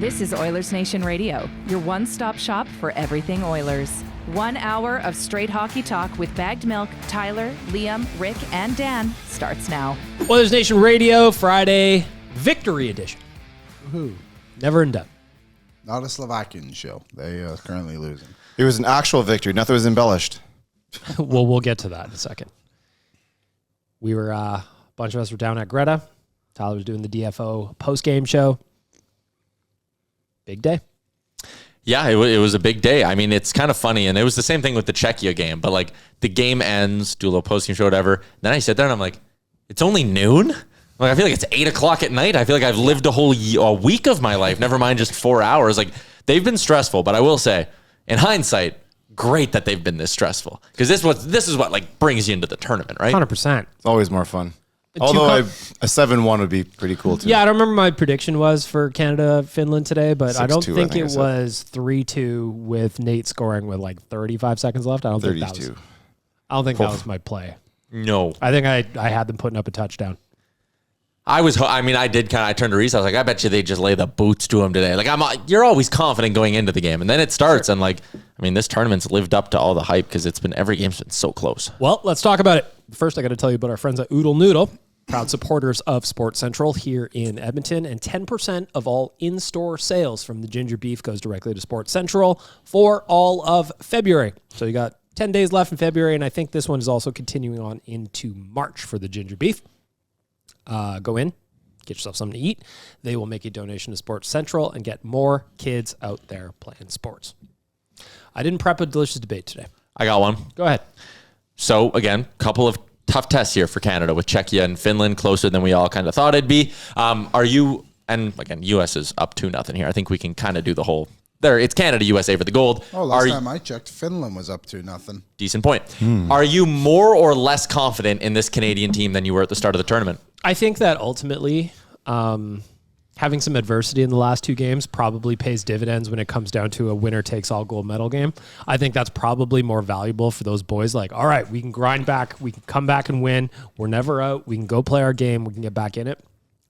This is Oilersnation Radio, your one-stop shop for everything Oilers. 1 hour of straight hockey talk with Bagged Milk, Tyler, Liam, Rick, and Dan starts now. Oilersnation Radio, Friday, Victory Edition. Woohoo. Never and done. Not a Slovakian show. They are currently losing. It was an actual victory. Nothing was embellished. Well, we'll get to that in a second. We were, a bunch of us were down at Greta. Tyler was doing the DFO post-game show. Big day. Yeah, it was a big day. I mean, it's kind of funny, and it was the same thing with the Czechia game, but like the game ends, do a little post-game show, whatever. Then I sit there and I'm like, it's only noon? Like, I feel like it's 8 o'clock at night. I feel like I've lived a week of my life, never mind just 4 hours. Like, they've been stressful, but I will say, in hindsight, great that they've been this stressful, because this is what like brings you into the tournament, right? 100%. It's always more fun. Although a 7-1 would be pretty cool too. Yeah, I don't remember my prediction was for Canada-Finland today, but I don't think it was 3-2 with Nate scoring with like 35 seconds left. I don't think that was my play. No. I think I had them putting up a touchdown. I turned to Reese. I was like, I bet you they just lay the boots to him today. Like, you're always confident going into the game, and then it starts, and like, I mean, this tournament's lived up to all the hype because every game's been so close. Well, let's talk about it. First, I got to tell you about our friends at Oodle Noodle, proud supporters of Sports Central here in Edmonton, and 10% of all in-store sales from the ginger beef goes directly to Sports Central for all of February. So you got 10 days left in February, and I think this one is also continuing on into March for the ginger beef. Go in, get yourself something to eat. They will make a donation to Sports Central and get more kids out there playing sports. I didn't prep a delicious debate today. I got one. Go ahead. So, again, couple of tough tests here for Canada with Czechia and Finland closer than we all kind of thought it'd be. And again, U.S. is up 2-0 here. I think we can kind of do the whole there. It's Canada, USA for the gold. Oh, last time I checked, Finland was up 2-0. Decent point. Are you more or less confident in this Canadian team than you were at the start of the tournament? I think that ultimately having some adversity in the last two games probably pays dividends when it comes down to a winner-takes-all gold medal game. I think that's probably more valuable for those boys. Like, all right, we can grind back. We can come back and win. We're never out. We can go play our game. We can get back in it.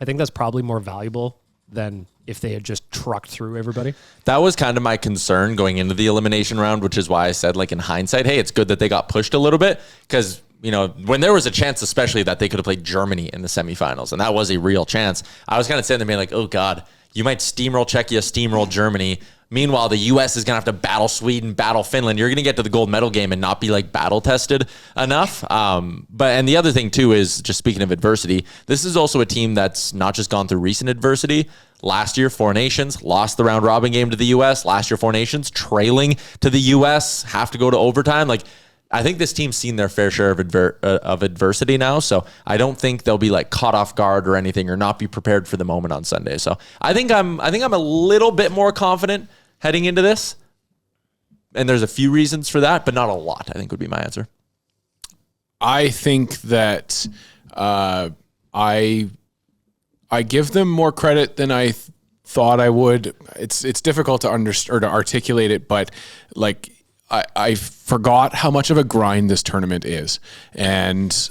I think that's probably more valuable than if they had just trucked through everybody. That was kind of my concern going into the elimination round, which is why I said, like, in hindsight, hey, it's good that they got pushed a little bit, because you know, when there was a chance, especially that they could have played Germany in the semifinals, and that was a real chance, I was kind of sitting there being like, oh God, you might steamroll Czechia, steamroll Germany. Meanwhile, the U.S. is going to have to battle Sweden, battle Finland. You're going to get to the gold medal game and not be like battle tested enough. And the other thing too is, just speaking of adversity, this is also a team that's not just gone through recent adversity. Last year, Four Nations lost the round robin game to the U.S. Last year, Four Nations trailing to the U.S. have to go to overtime. Like, I think this team's seen their fair share of adversity now, so I don't think they'll be like caught off guard or anything, or not be prepared for the moment on Sunday. So I think I'm a little bit more confident heading into this, and there's a few reasons for that, but not a lot, I think would be my answer. I think that I give them more credit than I thought I would. It's difficult to understand or to articulate it, but like, I forgot how much of a grind this tournament is. And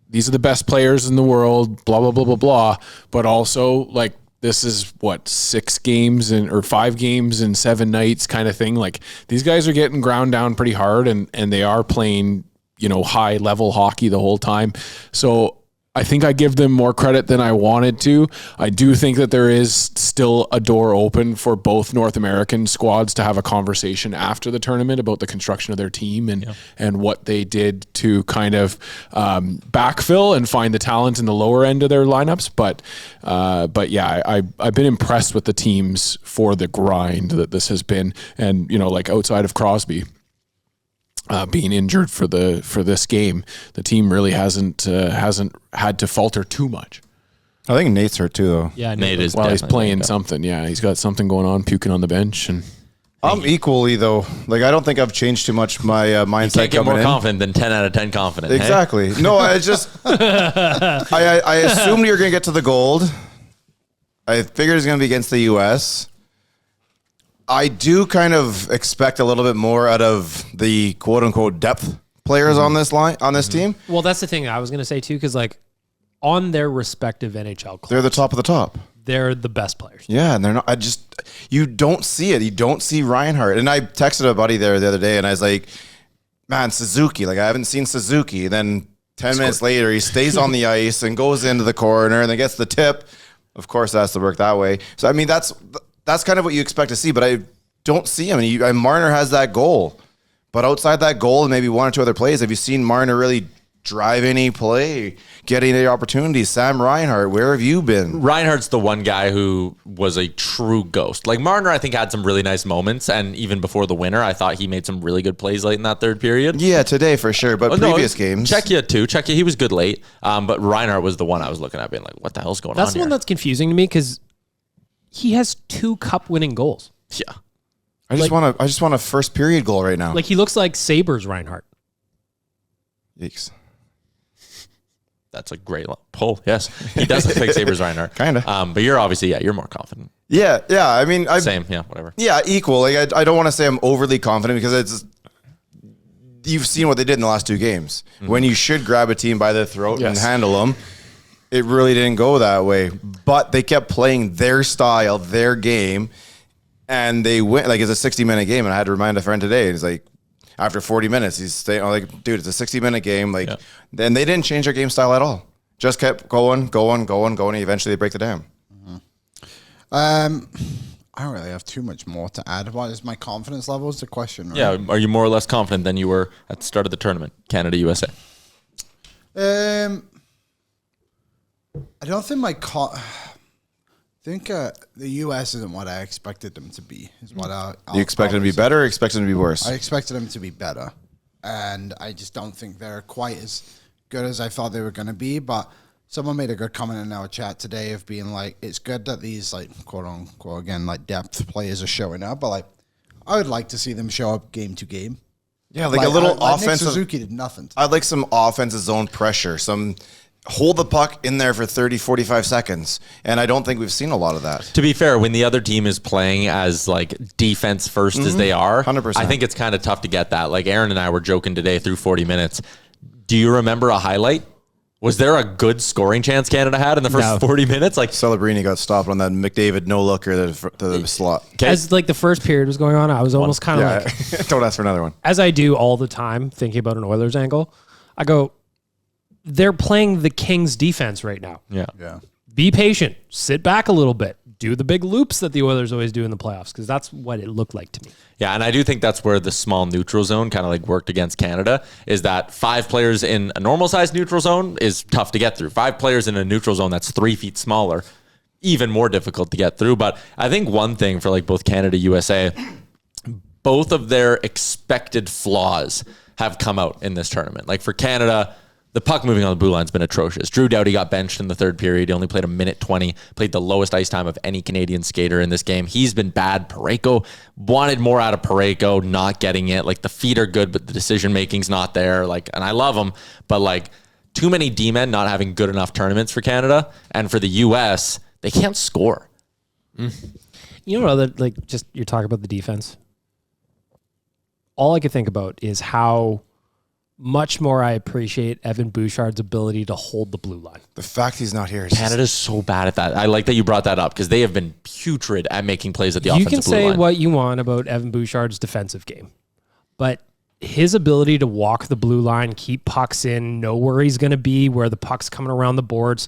these are the best players in the world, blah, blah, blah, blah, blah. But also, like, this is, 6 games or 5 games in 7 nights kind of thing. Like, these guys are getting ground down pretty hard, and they are playing, high-level hockey the whole time. So I think I give them more credit than I wanted to. I do think that there is still a door open for both North American squads to have a conversation after the tournament about the construction of their team and what they did to kind of backfill and find the talent in the lower end of their lineups. But yeah, I've been impressed with the teams for the grind that this has been, and like outside of Crosby being injured for this game, the team really hasn't had to falter too much. I think Nate's hurt too, though. Yeah, Nate is. Well, he's playing something. Yeah, he's got something going on, puking on the bench. And I'm equally though. Like, I don't think I've changed too much my mindset. You can't get more confident than 10 out of 10 confident. Exactly. Hey? No, I just I assumed you're gonna get to the gold. I figured it's gonna be against the U.S. I do kind of expect a little bit more out of the quote unquote depth players on this line, on this team. Well, that's the thing I was going to say too, because like on their respective NHL clubs, they're the top of the top. they're the best players. Yeah, and they're not. You don't see it. You don't see Reinhart. And I texted a buddy there the other day, and I was like, man, Suzuki. Like, I haven't seen Suzuki. Then 10 minutes later, he stays on the ice and goes into the corner and then gets the tip. Of course, it has to work that way. So, I mean, that's kind of what you expect to see, but I don't see him. And Marner has that goal. But outside that goal and maybe one or two other plays, have you seen Marner really drive any play, get any opportunities? Sam Reinhart, where have you been? Reinhart's the one guy who was a true ghost. Like Marner, I think, had some really nice moments, and even before the winner, I thought he made some really good plays late in that third period. Yeah, today for sure, but previous games. Czechia too. Czechia, he was good late, but Reinhart was the one I was looking at being like, what the hell's going on That's the here? one that's confusing to me because he has 2 cup-winning goals. Yeah. I just want a first period goal right now. Like, he looks like Sabres Reinhart. Yikes. That's a great pull. Yes, he does look like Sabres Reinhart. Kind of. But you're obviously, you're more confident. Yeah. I mean, Same. Yeah, whatever. Yeah, equal. Like, I don't want to say I'm overly confident because you've seen what they did in the last 2 games. Mm-hmm. When you should grab a team by the throat and handle them, it really didn't go that way. But they kept playing their style, their game, and they went. Like, it's a 60-minute game, and I had to remind a friend today. He's like, after 40 minutes, he's saying, like, dude, it's a 60-minute game. Like, then they didn't change their game style at all. Just kept going. And eventually they break the dam. Mm-hmm. I don't really have too much more to add. What is my confidence level is the question, right? Yeah, are you more or less confident than you were at the start of the tournament, Canada, USA? I don't think I think the U.S. isn't what I expected them to be. Is what You expected them to be better or expected them to be worse? I expected them to be better. And I just don't think they're quite as good as I thought they were going to be. But someone made a good comment in our chat today of being like, it's good that these, like, quote unquote, again, like, depth players are showing up. But, like, I would like to see them show up game to game. Yeah, like a little Nick offensive. Suzuki did nothing. I'd like some offensive zone pressure, some hold the puck in there for 30, 45 seconds. And I don't think we've seen a lot of that. To be fair, when the other team is playing as like defense first as they are, 100%. I think it's kind of tough to get that. Like Aaron and I were joking today through 40 minutes. Do you remember a highlight? Was there a good scoring chance Canada had in the first 40 minutes? Like Celebrini got stopped on that McDavid no-looker to the slot. As like the first period was going on, I was almost kind of like, don't ask for another one. as I do all the time, thinking about an Oilers angle, I go, they're playing the Kings defense right now. Yeah. Be patient. Sit back a little bit. Do the big loops that the Oilers always do in the playoffs, because that's what it looked like to me. Yeah, and I do think that's where the small neutral zone kind of like worked against Canada, is that 5 players in a normal size neutral zone is tough to get through. 5 players in a neutral zone that's 3 feet smaller, even more difficult to get through. But I think one thing for like both Canada, USA, both of their expected flaws have come out in this tournament. Like for Canada, the puck moving on the blue line has been atrocious. Drew Doughty got benched in the third period. He only played 1:20, played the lowest ice time of any Canadian skater in this game. He's been bad. Parayko wanted more out of Parayko, not getting it. Like the feet are good, but the decision-making's not there. Like, and I love him, but like too many D-men not having good enough tournaments for Canada. And for the U.S., they can't score. You know, like just you're talking about the defense. All I could think about is how much more I appreciate Evan Bouchard's ability to hold the blue line. The fact he's not here is Canada's so bad at that. I like that you brought that up because they have been putrid at making plays at the offensive blue line. You can say what you want about Evan Bouchard's defensive game, but his ability to walk the blue line, keep pucks in, know where he's going to be, where the puck's coming around the boards.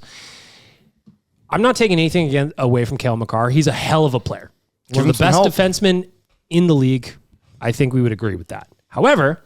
I'm not taking anything away from Cale Makar. He's a hell of a player. One of the best defensemen in the league. I think we would agree with that. However,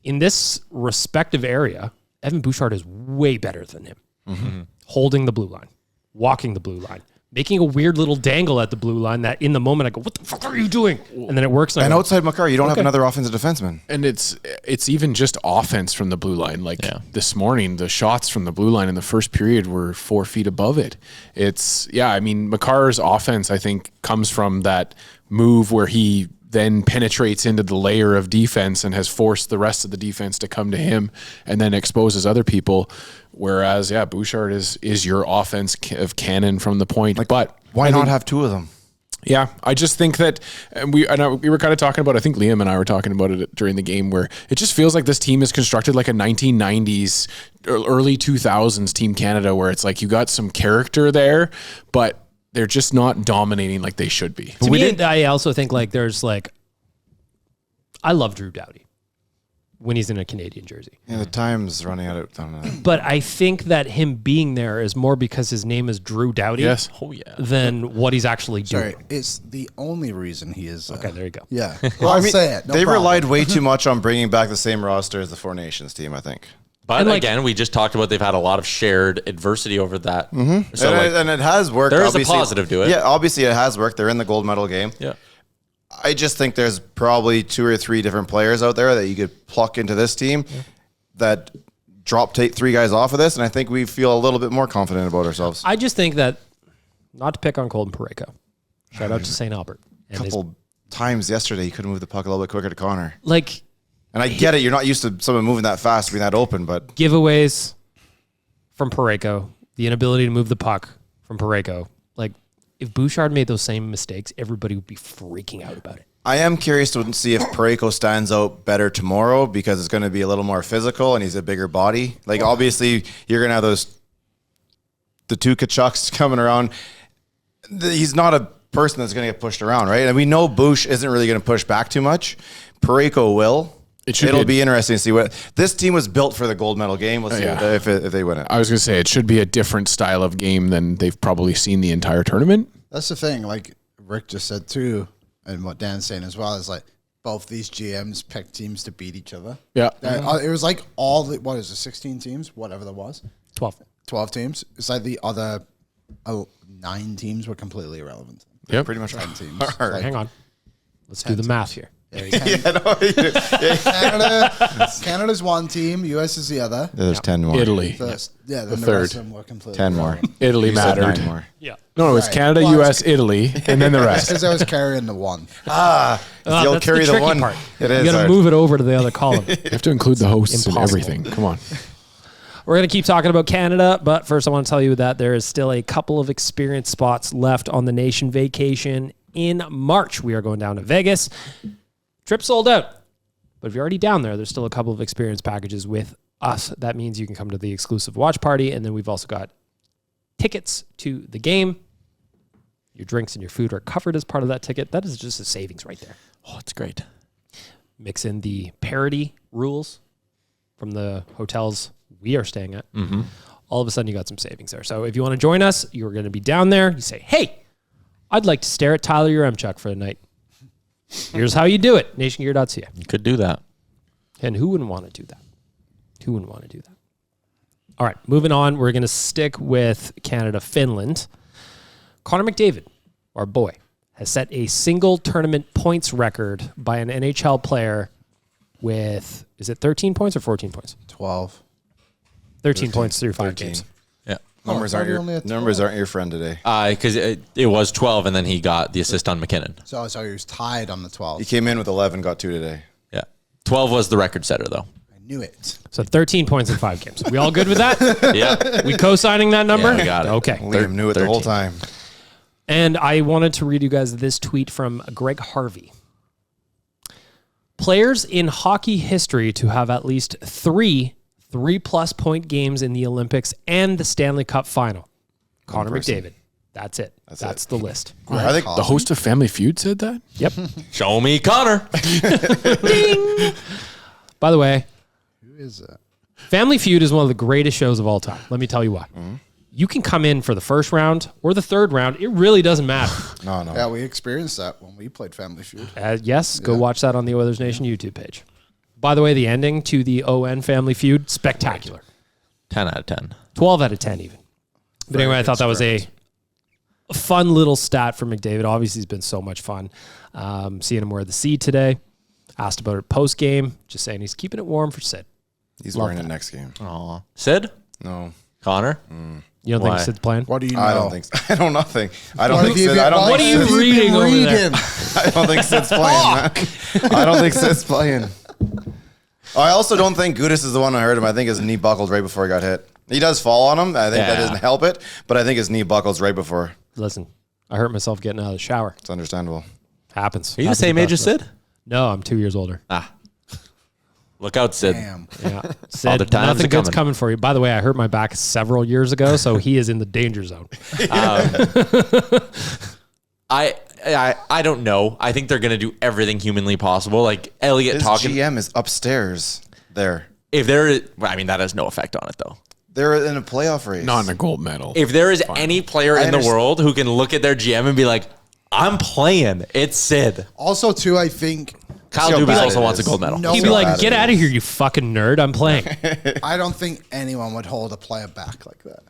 in this respective area, Evan Bouchard is way better than him. Mm-hmm. Holding the blue line, walking the blue line, making a weird little dangle at the blue line that in the moment I go, what the fuck are you doing? And then it works. And outside Makar, you don't have another offensive defenseman. And it's even just offense from the blue line. Like this morning, the shots from the blue line in the first period were 4 feet above it. I mean, Makar's offense, I think, comes from that move where he then penetrates into the layer of defense and has forced the rest of the defense to come to him and then exposes other people. Whereas, Bouchard is your offense of cannon from the point. But why not have 2 of them? Yeah, I just think that we were kind of talking about, I think Liam and I were talking about it during the game, where it just feels like this team is constructed like a 1990s, early 2000s Team Canada, where it's like you got some character there, but they're just not dominating like they should be. To me, I also think like there's like, I love Drew Doughty when he's in a Canadian jersey. Yeah, the time's running out of But I think that him being there is more because his name is Drew Doughty Yes. Oh yeah. than what he's actually doing. Sorry, it's the only reason he is. Okay, there you go. Yeah. I'll say it. No they problem. relied way too much on bringing back the same roster as the Four Nations team, I think. But And, like- again, we just talked about they've had a lot of shared adversity over that. So And it has worked. there is a obviously. positive to it. Yeah, obviously it has worked. They're in the gold medal game. yeah. I just think there's probably 2 or 3 different players out there that you could pluck into this team that take 3 guys off of this, and I think we feel a little bit more confident about ourselves. I just think that, not to pick on Colton Parayko, shout out to St. Albert. A couple times yesterday, you could move the puck a little bit quicker to Connor. Like And I get it, you're not used to someone moving that fast, being that open, but giveaways from Parayko, the inability to move the puck from Parayko. Like if Bouchard made those same mistakes, everybody would be freaking out about it. I am curious to see if Parayko stands out better tomorrow because it's going to be a little more physical and he's a bigger body. Like, obviously, you're going to have the 2 Kachucks coming around. He's not a person that's going to get pushed around, right? And we know Bouch isn't really going to push back too much. Parayko will. It'll be interesting to see what this team was built for the gold medal game. We'll see if they win it. I was going to say it should be a different style of game than they've probably seen the entire tournament. That's the thing. Like Rick just said too, and what Dan's saying as well is like both these GMs picked teams to beat each other. Yeah. It was like what is it, 16 teams, whatever there was, 12 teams. It's like the other 9 teams were completely irrelevant. Yep. Pretty much. 10 teams. Right, hang on. Let's do the math here. Canada's one team, US is the other. There's 10 more. Italy. Then the third. rest of them were completely 10 more. irrelevant. Italy You said mattered. 9 more. Yeah. No, it was Right. Canada, Well, US, Italy, and then the rest. Because I was carrying the one. You'll that's carry the tricky one. part. It You is got to hard. move it over to the other column. You have to include the hosts and Impossible. everything. Come on. We're going to keep talking about Canada, but first I want to tell you that there is still a couple of experience spots left on the nation vacation in March. We are going down to Vegas. Trip sold out. But if you're already down there, there's still a couple of experience packages with us. That means you can come to the exclusive watch party, and then we've also got tickets to the game. Your drinks and your food are covered as part of that ticket. That is just a savings right there. Oh, it's great. Mix in the parity rules from the hotels we are staying at. All of a sudden, you got some savings there. So if you want to join us, you're going to be down there. You say, hey, I'd like to stare at Tyler Yaremchuk for the night. Here's how you do it. Nationgear.ca. You could do that. And who wouldn't want to do that? Who wouldn't want to do that? All right, moving on. We're going to stick with Canada, Finland. Connor McDavid, our boy, has set a single tournament points record by an NHL player with, is it 13 points or 14 points? 12. 13 points through 5 13. games. Yeah. Numbers probably only aren't at your friend today. Because it was 12, and then he got the assist on McKinnon. So he was tied on the 12. He came in with 11, got 2 today. Yeah. 12 was the record setter, though. I knew it. So 13 points in 5 games. We all good with that? Yeah. We co-signing that number? Yeah, we got it. Okay. Liam knew it the whole 13. time. And I wanted to read you guys this tweet from Greg Harvey. Players in hockey history to have at least 3+ point games in the Olympics and the Stanley Cup final. Connor McDavid. That's it. That's the list. I think The host of Family Feud said that? Yep. Show me Connor. Ding! By the way, Who is that? Family Feud is one of the greatest shows of all time. Let me tell you why. You can come in for the first round or the third round. It really doesn't matter. no. Yeah, we experienced that when we played Family Feud. Yes, go watch that on the Oilers Nation YouTube page. By the way, the ending to the ON Family Feud, spectacular. 10 out of 10. 12 out of 10 even. But anyway, I thought that was a fun little stat for McDavid. Obviously, he's been so much fun. Seeing him wear the C today. Asked about it post-game. Just saying he's keeping it warm for Sid. He's Love wearing that. it next game. Aw. Sid? No. Connor? You don't Why? think Sid's playing? What do you know? I don't think so. I know nothing. I don't What think have you Sid, been- I don't what think are you Sid- reading over there? I don't think Sid's playing. Man. I don't think Sid's playing. I also don't think Gudis is the one who hurt him. I think his knee buckled right before he got hit. He does fall on him. I think that Yeah. doesn't help it, but I think his knee buckles right before. Listen, I hurt myself getting out of the shower. It's understandable. Happens. Are you the Happens same to age as best of us. Sid? No, I'm 2 years older. Ah. Look out, Sid. Damn. Yeah. Other Sid, times nothing are good's coming. coming for you. By the way, I hurt my back several years ago, so he is in the danger zone. I don't know. I think they're going to do everything humanly possible. Like Elliot His talking. GM is upstairs there. If there is, I mean, that has no effect on it though. They're in a playoff race. Not in a gold medal. If there is any player in the understand. world who can look at their GM and be like, I'm playing, it's Sid. Also, too, I think Kyle See how Dubas bad also it wants a is. gold medal. No, He'd be no, like, bad get it out of is. here, you fucking nerd. I'm playing. I don't think anyone would hold a player back like that.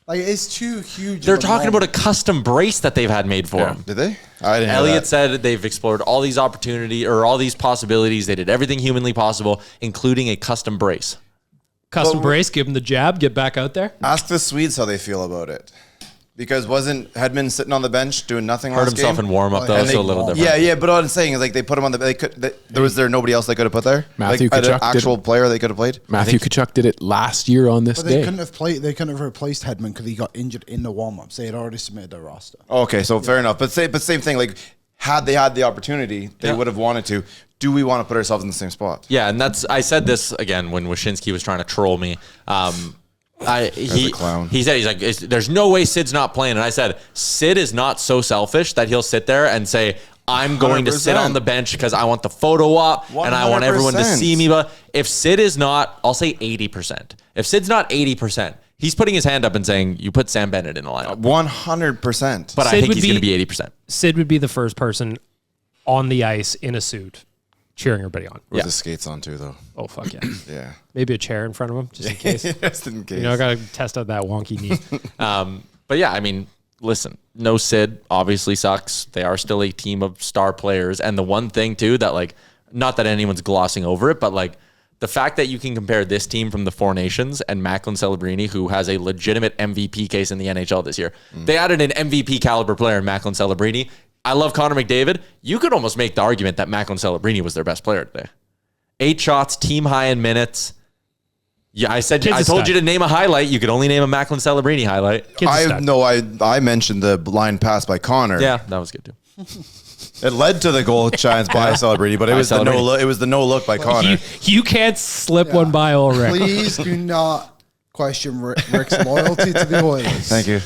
Like, it's too huge. They're of a talking about a moment. custom brace that they've had made for him. Did they? I didn't know Elliot that. said they've explored all these opportunities or all these possibilities. They did everything humanly possible, including a custom brace. Custom brace, give him the jab, get back out there. Ask the Swedes how they feel about it. Because wasn't Hedman sitting on the bench doing nothing Hurt last himself game? in warm up though, And so a little different. Yeah, but what I'm saying is like they put him on the. Was there nobody else they could have put there? Matthew like, an Tkachuk actual did- player they could have played. Matthew Tkachuk did it last year on this But they day. couldn't have played. They couldn't have replaced Hedman because he got injured in the warm-ups. They had already submitted their roster. Okay, so fair enough. But same thing. Like had they had the opportunity, they would have wanted to. Do we want to put ourselves in the same spot? Yeah, and I said this again when Wyshynski was trying to troll me. a clown. He said, he's like, there's no way Sid's not playing. And I said, Sid is not so selfish that he'll sit there and say, I'm going to sit 100%. on the bench because I want the photo op and I want everyone to 100%. see me. But if Sid is not, I'll say 80%. If Sid's not 80%, he's putting his hand up and saying, you put Sam Bennett in the lineup. 100%. But I Sid think would he's going to be- be 80%. Sid would be the first person on the ice in a suit cheering everybody on. With Yeah. the skates on too, though. Oh, fuck yeah. Yeah. Maybe a chair in front of him, just in case. Just in case. You know, I got to test out that wonky knee. But yeah, I mean, listen, no Sid obviously sucks. They are still a team of star players. And the one thing too that like, not that anyone's glossing over it, but like the fact that you can compare this team from the Four Nations and Macklin Celebrini, who has a legitimate MVP case in the NHL this year. They added an MVP caliber player in Macklin Celebrini. I love Connor McDavid. You could almost make the argument that Macklin Celebrini was their best player today. 8 shots, team high in minutes. Yeah, I Kid's a told stud. you to name a highlight. You could only name a Macklin Celebrini highlight. Kid's a stud. I mentioned the line pass by Connor. Yeah, that was good too. It led to the goal chance by Celebrini, but it was the no Celebrini. look. It was the no look by Connor. You can't slip one by already. Please do not question Rick's loyalty to the Oilers. Thank you.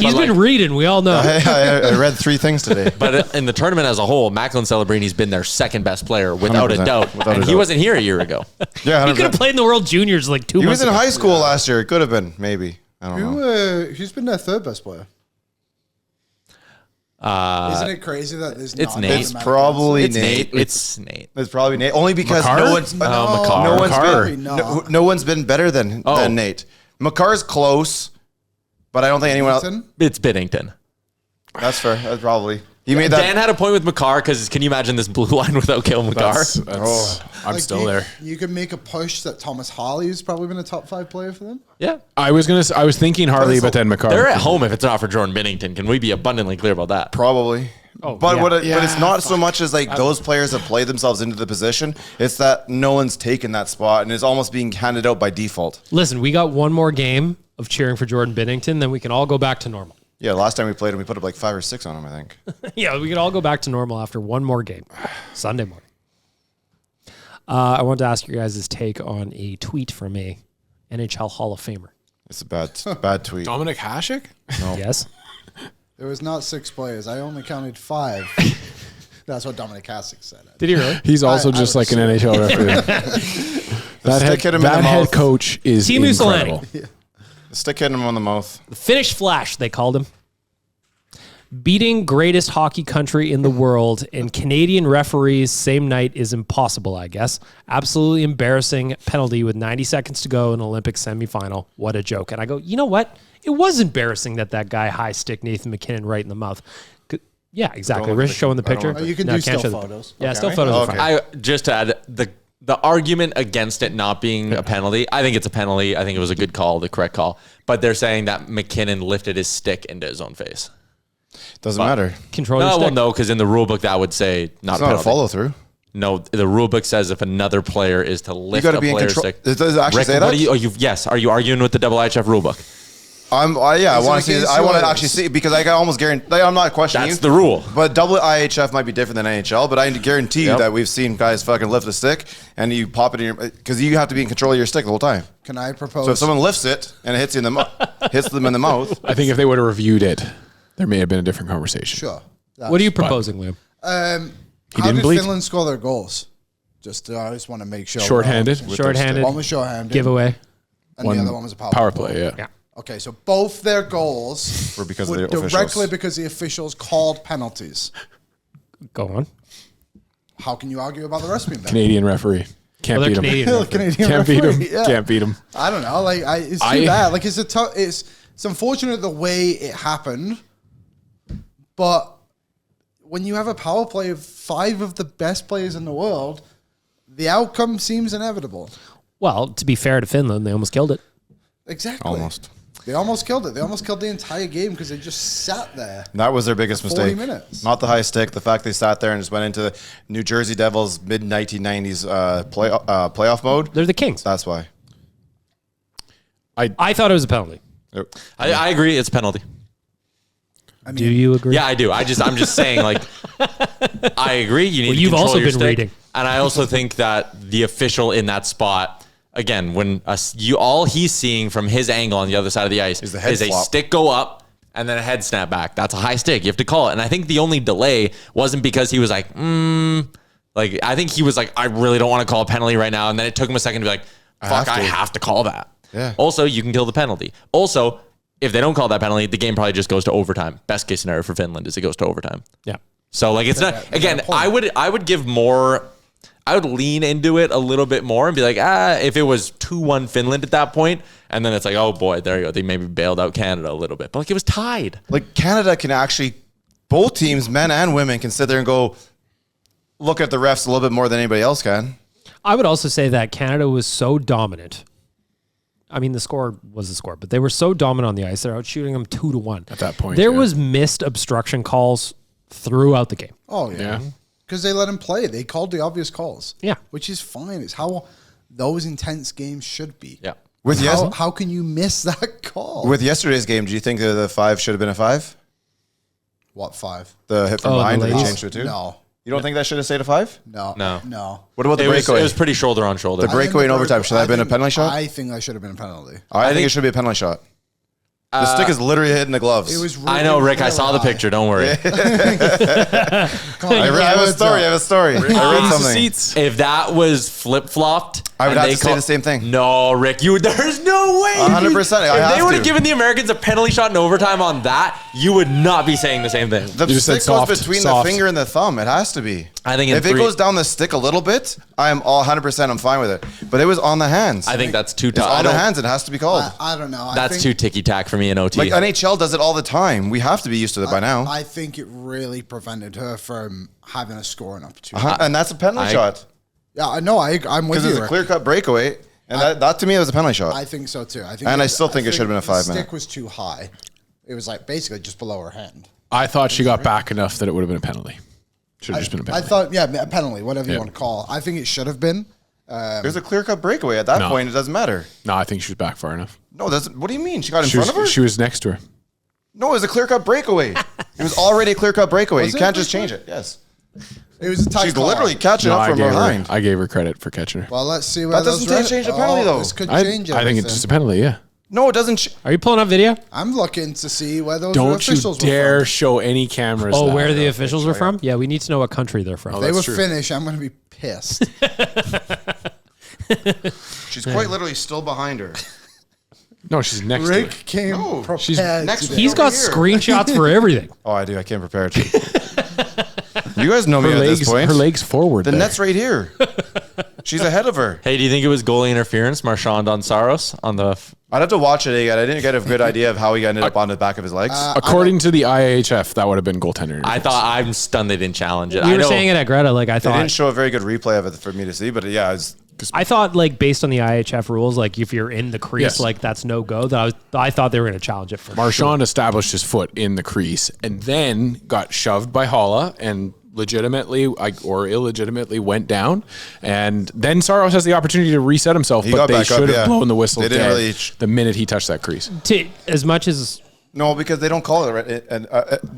He's been reading, we all know. I read 3 things today. But in the tournament as a whole, Macklin Celebrini's been their second best player without a 100%. Without Without a and he doubt. wasn't here a year ago. Yeah, He could have 100%. played in the World Juniors like 2 He months was in ago. high school last year. It could have been, maybe. I don't know. Who's been their third best player? Isn't it crazy that there's it's not Nate. an It's automatic probably It's Nate. Nate. It's Nate. It's probably Nate. Only because Makar? no one's Makar. no one's Makar. been, No. no one's been better than Nate. Makar's close, but I don't think anyone else. answer? It's Binnington. That's fair. That's probably. He made that. Dan had a point with Makar because can you imagine this blue line without Cale Makar? I'm Like, still there. You could make a push that Thomas Harley has probably been a top 5 player for them. Yeah. I was thinking Harley, but then McCarr. They're at home if it's not for Jordan Binnington. Can we be abundantly clear about that? Probably. Oh, but yeah. but it's not so much as like those players have played themselves into the position. It's that no one's taken that spot and it's almost being handed out by default. Listen, we got one more game of cheering for Jordan Binnington, then we can all go back to normal. Yeah, last time we played him, we put up like 5 or 6 on him, I think. Yeah, we can all go back to normal after one more game, Sunday morning. I want to ask you guys' take on a tweet from a NHL Hall of Famer. It's a bad tweet. Dominic Hasek? Yes? There was not 6 players. I only counted 5. That's what Dominic Hasek said. Did he really? He's also I just would like an NHL referee. Stick hit him in the that head mouth. coach is Teemu incredible. Stick hitting him on the mouth. The Finnish Flash, they called him. Beating greatest hockey country in the world and Canadian referees same night is impossible, I guess. Absolutely embarrassing penalty with 90 seconds to go in an Olympic semifinal. What a joke. And I go, you know what? It was embarrassing that guy high stick Nathan MacKinnon right in the mouth. Yeah, exactly. Don't We're look just showing the I don't picture. look You can No, do can't still show the- photos. Yeah, Okay. still photos are Okay. fine. Just to add the argument against it not being a penalty, I think it's a penalty. I think it was a good call, the correct call. But they're saying that McKinnon lifted his stick into his own face. Doesn't matter. Control your No, stick. well, no, because in the rule book that would say not It's a not a penalty. follow through. No, the rule book says if another player is to lift gotta a be in player's control. stick. Does it actually Rick, say what that? Yes. Are you arguing with the double IHF rule book? I want to see. I want to Oilers. actually see because I can almost guarantee. Like, I'm not questioning. That's the rule. But IHF might be different than NHL. But I guarantee you that we've seen guys fucking lift a stick and you pop it in your because you have to be in control of your stick the whole time. Can I propose? So if someone lifts it and it hits you in the hits them in the mouth, I think if they would have reviewed it, there may have been a different conversation. Sure. What are you proposing, Liam? How didn't did bleed? Finland score their goals? I just want to make sure. Shorthanded. Shorthanded. One was shorthanded. Giveaway. And the other one was a Power play, yeah. Yeah. Okay, so both their goals Were because were of the directly officials. because the officials called penalties. Go on. How can you argue about the rest being bad? Canadian referee. Can't Well, beat they're him. Canadian. Canadian Can't beat him. referee, yeah. Can't beat him. I don't know. Like, it's too bad. Like, it's unfortunate the way it happened, but when you have a power play of 5 of the best players in the world, the outcome seems inevitable. Well, to be fair to Finland, they almost killed it. Exactly. Almost. They almost killed it. They almost killed the entire game because they just sat there. That was their biggest 40 mistake. minutes. Not the high stick. The fact they sat there and just went into the New Jersey Devils mid 1990s playoff mode. They're the Kings. That's why. I thought it was a penalty. I agree. It's a penalty. Do you agree? Yeah, I do. I'm just saying, like, I agree. You need Well, to you've control also your been stick. reading. And I also think that the official in that spot, again, when all he's seeing from his angle on the other side of the ice Is the head is a flop. stick go up and then a head snap back. That's a high stick. You have to call it. And I think the only delay wasn't because he was like, like, I think he was like, I really don't want to call a penalty right now. And then it took him a second to be like, fuck, I have to call that. Yeah. Also, you can kill the penalty. Also, if they don't call that penalty, the game probably just goes to overtime. Best case scenario for Finland is it goes to overtime. Yeah. So like it's not again. I would give more. I would lean into it a little bit more and be like, if it was 2-1 Finland at that point, and then it's like, oh boy, there you go. They maybe bailed out Canada a little bit, but like it was tied. Like Canada can actually, both teams, men and women, can sit there and go look at the refs a little bit more than anybody else can. I would also say that Canada was so dominant. I mean, the score was the score, but they were so dominant on the ice. They're out shooting them 2-1. At that point, there yeah. was missed obstruction calls throughout the game. Oh, yeah. Because they let him play. They called the obvious calls. Yeah. Which is fine. It's how those intense games should be. Yeah. How can you miss that call? With yesterday's game, do you think that the 5 should have been a 5? What 5? The hit from Oh, the behind, they ladies? changed it to? No. You don't think that should have stayed a 5? No. No. What about the It breakaway? was pretty shoulder on shoulder. The breakaway in overtime, should that have been a penalty shot? I think that should have been a penalty. I think it should be a penalty shot. The stick is literally hitting the gloves. It was. Really, I know, Rick. I really saw the high. picture. Don't worry. Come on, I have a story. I have a story. I read something. If that was flip flopped, I would have to say the same thing. No, Rick. There's no way. 100%. I If have they would to. have given the Americans a penalty shot in overtime on that, you would not be saying the same thing. The You just said stick goes soft, between soft. the finger and the thumb. It has to be. I think in if it goes down the stick a little bit, I am all 100%. I'm fine with it. But it was on the hands. I think that's too it's tough. on the hands. It has to be called. I don't know. That's too ticky tack for me in OT. Like NHL does it all the time. We have to be used to it by now. I think it really prevented her from having a scoring opportunity. And that's a penalty shot. Yeah, I know. I'm with Because you. it's a Rick. clear-cut breakaway. And that to me was a penalty shot. I think so too. And I still think it should have been a 5 The minute. stick was too high. It was like basically just below her hand. I thought she got back enough that it would have been a penalty. Should have just been a I penalty. thought, a penalty, whatever you Yeah. want to call. I think it should have been. There's a clear-cut breakaway. At that No. point, it doesn't matter. No, I think she was back far enough. No, what do you mean? She got in She front of her? was next to her. No, it was a clear-cut breakaway. It was already a clear-cut breakaway. Was You it can't a just breakaway? change it. Yes. It was a tight She's call. literally catching No, up from behind. I gave her credit for catching her. Well, let's see where That doesn't change the penalty, though. This could I change think everything. it's just a penalty, yeah. No, it doesn't. Are you pulling up video? I'm looking to see where those Don't you officials dare were show any cameras. Oh, that. where the officials are from? Yeah, we need to know what country they're from. from. They that's were true. Finnish. I'm going to be pissed. She's quite literally still behind her. No, she's next Rick to her. came No, prepared. she's next today. He's got Over here. screenshots for everything. Oh, I do. I came prepared. You guys know me Her at legs, this point. her legs forward. The there. net's right here. She's ahead of her. Hey, do you think it was goalie interference, Marchand on Saros on the? I'd have to watch it again. I didn't get a good idea of how he ended up on the back of his legs. According to the IHF, that would have been goaltender. I'm stunned they didn't challenge it. We I were know. saying it at Greta. Like I they didn't thought, show a very good replay of it for me to see, but yeah, I thought like based on the IHF rules, like if you're in the crease, Yes. like that's no go. I thought they were going to challenge it for Marchand established his foot in the crease and then got shoved by Holla and legitimately or illegitimately went down, and then Saros has the opportunity to reset himself, but got they back up, should have yeah. blown the whistle They didn't dead really- the minute he touched that crease. As much as No, because they don't call it. Right? And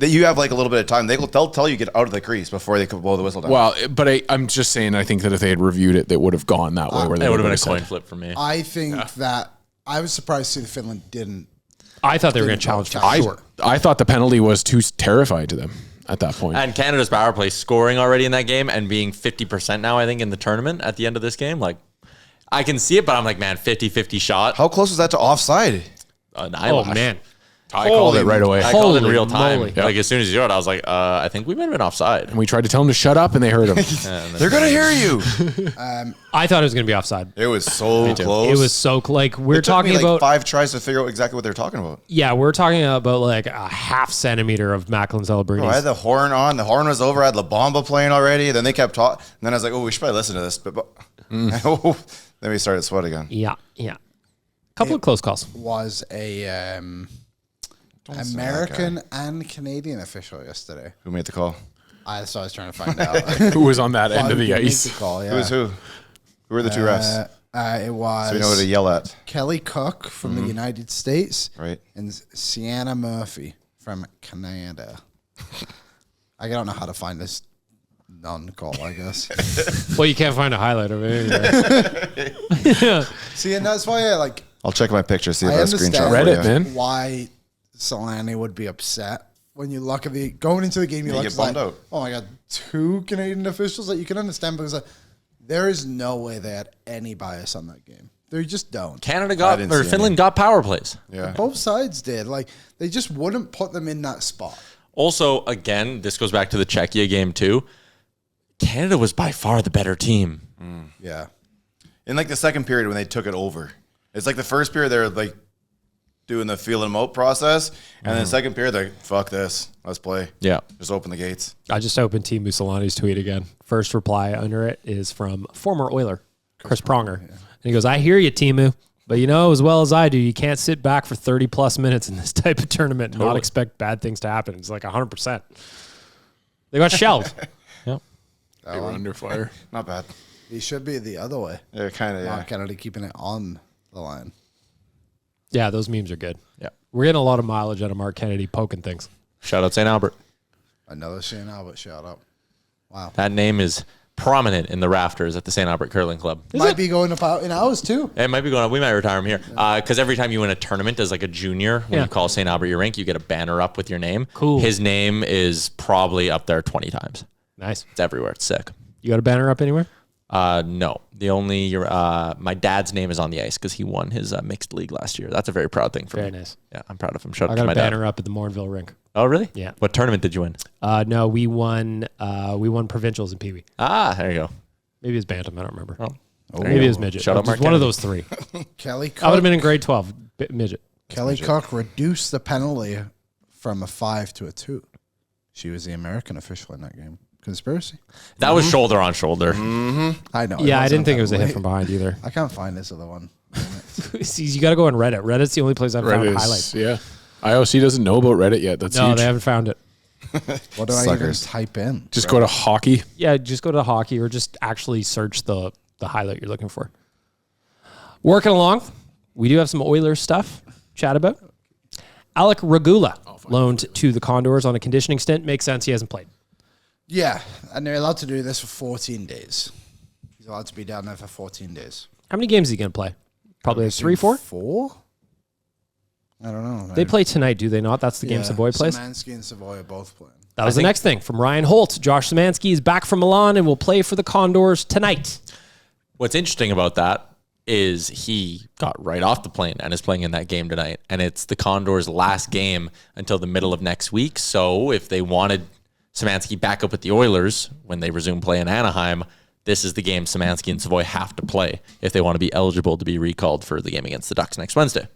you have like a little bit of time. They'll tell you get out of the crease before they could blow the whistle down. Well, but I'm just saying, I think that if they had reviewed it, they would have gone that way. Where they It would have been a said- coin flip for me. I think that I was surprised to see the Finland didn't. I thought they were going to challenge for sure. I thought the penalty was too terrified to them at that point. And Canada's power play scoring already in that game and being 50% now, I think, in the tournament at the end of this game. Like, I can see it, but I'm like, man, 50-50 shot. How close was that to offside? An Oh eyelash. man, I called it right away. I called it in Holy real time. moly. Like, as soon as he saw it, I was like, I think we might have been offside. And we tried to tell him to shut up, and they heard him. They're gonna hear you. I thought it was going to be offside. It was so close. It was so like we're It took talking me like about 5 tries to figure out exactly what they're talking about. yeah, we're talking about like a half centimeter of Macklin Celebrini's. Bro, I had the horn on. The horn was over. I had La Bamba playing already. Then they kept talking. And then I was like, oh, we should probably listen to this. But then we started sweat again. Yeah. Couple of close calls. Was a American and Canadian official yesterday. Who made the call? So I was trying to find out. Who was on that end of the Who made ice? the call, yeah. Who was who? Who were the two refs? It was So we know what to yell at. Kelly Cook from the United States, Right. and Sienna Murphy from Canada. I don't know how to find this non-call, I guess. Well, you can't find a highlight of it anywhere. See, and that's why I'll check my picture, see if I I have a screenshot. understand Reddit, for you. man. why Solani would be upset when you look at the going into the game. You You look get it's like, bummed out. oh my god, 2 Canadian officials that you can understand because there is no way they had any bias on that game. They just don't. Canada got, didn't or see Finland got power plays. Yeah. Both sides did. Like they just wouldn't put them in that spot. Also, again, this goes back to the Czechia game, too. Canada was by far the better team. Yeah. In like the second period when they took it over. It's like the first period they were like doing the feel them out process. And then the second period they're like, fuck this. Let's play. Yeah. Just open the gates. I just opened Teemu Solani's tweet again. First reply under it is from former Oiler, Chris Pronger. And he goes, I hear you, Teemu, but you know as well as I do, you can't sit back for 30-plus minutes in this type of tournament and not expect bad things to happen. It's like 100%. They got shelled. Yep. They were under fire. Not bad. He should be the other way. Yeah, kind of, yeah. Not Kennedy keeping it on the line. Yeah, those memes are good. Yeah. We're getting a lot of mileage out of Mark Kennedy poking things. Shout out St. Albert. Another Shane Albert shout out. Wow. That name is prominent in the rafters at the St. Albert Curling Club. Might be going up in ours too. It might be going up. We might retire him here. Because every time you win a tournament as like a junior, when Yeah. you call St. Albert your rink, you get a banner up with your name. Cool. His name is probably up there 20 times. Nice. It's everywhere. It's sick. You got a banner up anywhere? No. The only, my dad's name is on the ice because he won his mixed league last year. That's a very proud thing for Very me. nice. Yeah, I'm proud of him. Shout I out got to my a dad. banner up at the Morinville rink. Oh, really? Yeah. What tournament did you win? No, we won provincials in Pee Wee. Ah, there you go. Maybe it was Bantam. I don't remember. Oh. Maybe it was midget. Shout out Just Mark one of Kennedy. those 3. Kelly I would have Cook, been in grade 12. Midget. Kelly Cook reduced the penalty from a 5 to a 2. She was the American official in that game. Conspiracy? That was shoulder on shoulder. I know. Yeah, I didn't think it was a hit penalty. from behind either. I can't find this other one. See, you got to go on Reddit. Reddit's the only place I've found Reddit highlights. is, yeah. IOC doesn't know about Reddit yet. That's No, huge. they haven't found it. What do I even Suckers. type in? Just go to hockey. Yeah, just go to hockey or just actually search the highlight you're looking for. Working along, we do have some Oilers stuff to chat about. Alec Regula loaned to the Condors on a conditioning stint. Makes sense. He hasn't played. Yeah, and they're allowed to do this for 14 days. He's allowed to be down there for 14 days. How many games is he going to play? Probably like 3, 4? 4? I don't know. They play tonight, do they not? That's the game Savoy plays. Szymanski and Savoy are both playing. That was the next thing from Ryan Holt. Josh Szymanski is back from Milan and will play for the Condors tonight. What's interesting about that is he got right off the plane and is playing in that game tonight. And it's the Condors' last game until the middle of next week. So if they wanted Szymanski back up with the Oilers when they resume play in Anaheim, this is the game Szymanski and Savoy have to play if they want to be eligible to be recalled for the game against the Ducks next Wednesday.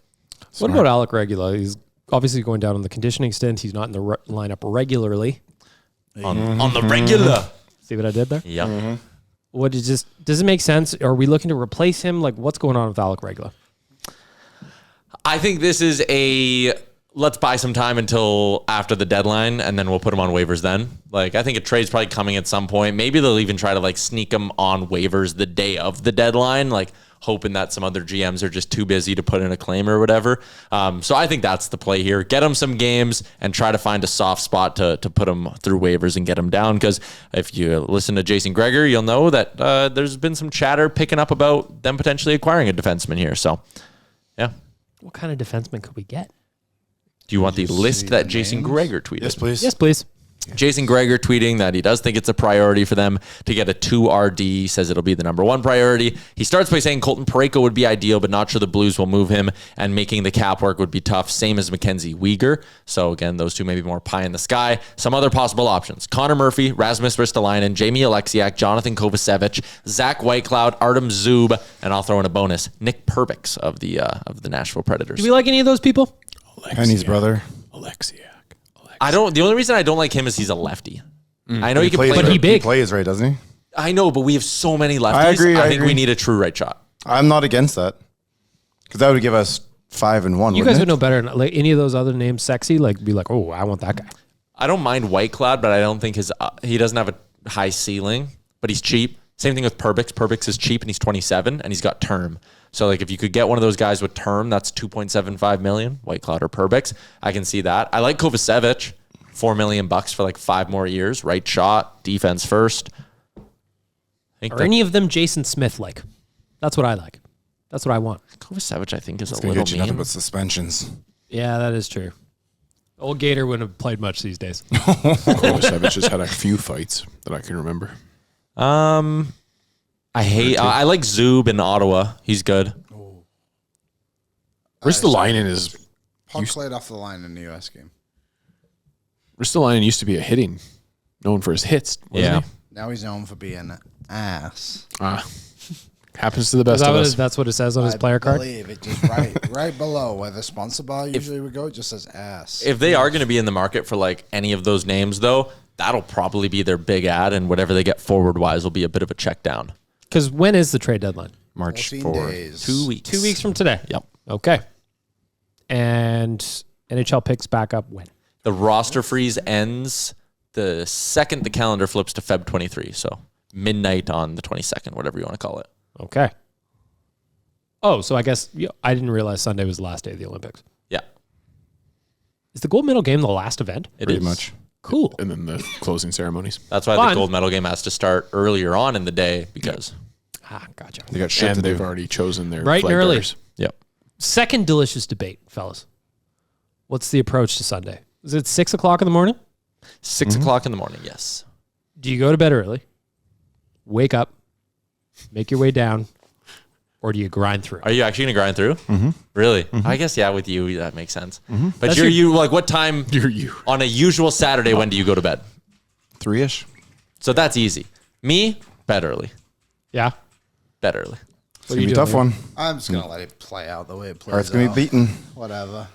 What about Alec Regula? He's obviously going down on the conditioning stint. He's not in the lineup regularly. On the regular. See what I did there? Yeah. What is just does it make sense? Are we looking to replace him? Like, what's going on with Alec Regula? I think this is a let's buy some time until after the deadline, and then we'll put him on waivers then. Like, I think a trade's probably coming at some point. Maybe they'll even try to like sneak him on waivers the day of the deadline, like hoping that some other GMs are just too busy to put in a claim or whatever. So I think that's the play here. Get him some games and try to find a soft spot to put him through waivers and get him down. Because if you listen to Jason Gregor, you'll know that there's been some chatter picking up about them potentially acquiring a defenseman here. So, yeah. What kind of defenseman could we get? Do you want the list that Jason Gregor tweeted? Yes, please. Yes, please. Jason Gregor tweeting that he does think it's a priority for them to get a 2RD, says it'll be the number one priority. He starts by saying Colton Parayko would be ideal, but not sure the Blues will move him, and making the cap work would be tough, same as Mackenzie Weegar. So again, those two may be more pie in the sky. Some other possible options: Connor Murphy, Rasmus Ristolainen, Jamie Alexiak, Jonathan Kovacevic, Zach Whitecloud, Artem Zub, and I'll throw in a bonus, Nick Perbix of the Nashville Predators. Do we like any of those people? Penny's brother. Alexiak. I don't. The only reason I don't like him is he's a lefty. I know he can play, but he big. He plays right, doesn't he? I know, but we have so many lefties. I agree. I think we need a true right shot. I'm not against that, because that would give us 5 and 1. You guys would know better. Like any of those other names, sexy. Like be like, oh, I want that guy. I don't mind Whitecloud, but I don't think he doesn't have a high ceiling, but he's cheap. Same thing with Perbix. Perbix is cheap and he's 27 and he's got term. So like if you could get one of those guys with term, that's $2.75 million, Whitecloud or Perbix. I can see that. I like Kovacevic, $4 million for like 5 more years. Right shot, defense first. Are any of them Jason Smith like? That's what I like. That's what I want. Kovacevic, I think, is It's a gonna little get you mean. nothing but suspensions. Yeah, that is true. Old Gator wouldn't have played much these days. Kovacevic has had a few fights that I can remember. I like Zub in Ottawa. He's good. Ristolainen is Puck played off the line in the U.S. game. Ristolainen used to be a hitting, known for his hits. Wasn't he? Now he's known for being an ass. Happens to the best of us. That's what it says on his player card? I believe it just right below where the sponsor bar usually would go. It just says ass. If they are going to be in the market for like any of those names, though, that'll probably be their big ad, and whatever they get forward-wise will be a bit of a check down. Because when is the trade deadline? March 14 4. days. 2 weeks. 2 weeks from today. Yep. Okay. And NHL picks back up when? The roster freeze ends the second the calendar flips to Feb 23. So midnight on the 22nd, whatever you want to call it. Okay. Oh, so I guess I didn't realize Sunday was the last day of the Olympics. Yeah, Is the gold medal game the last event? it Pretty is. much. Cool. And then the closing ceremonies. That's why Fun. the gold medal game has to start earlier on in the day because. Gotcha. They got shit And to they've do. already chosen their Bright and flag early. bearers. Yep. Second delicious debate, fellas. What's the approach to Sunday? Is it 6 o'clock in the morning? 6 o'clock in the morning, yes. Do you go to bed early, wake up, make your way down, or do you grind through? Are you actually going to grind through? Mm-hmm. Really? I guess, yeah, with you, that makes sense. But That's you like, what time You're you. on a usual Saturday, when do you go to bed? 3-ish. So that's easy. Me, bed early. Yeah. Bed early. It's going to be a tough one. I'm just going to let it play out the way it plays Heart's going to out. be beaten. Whatever.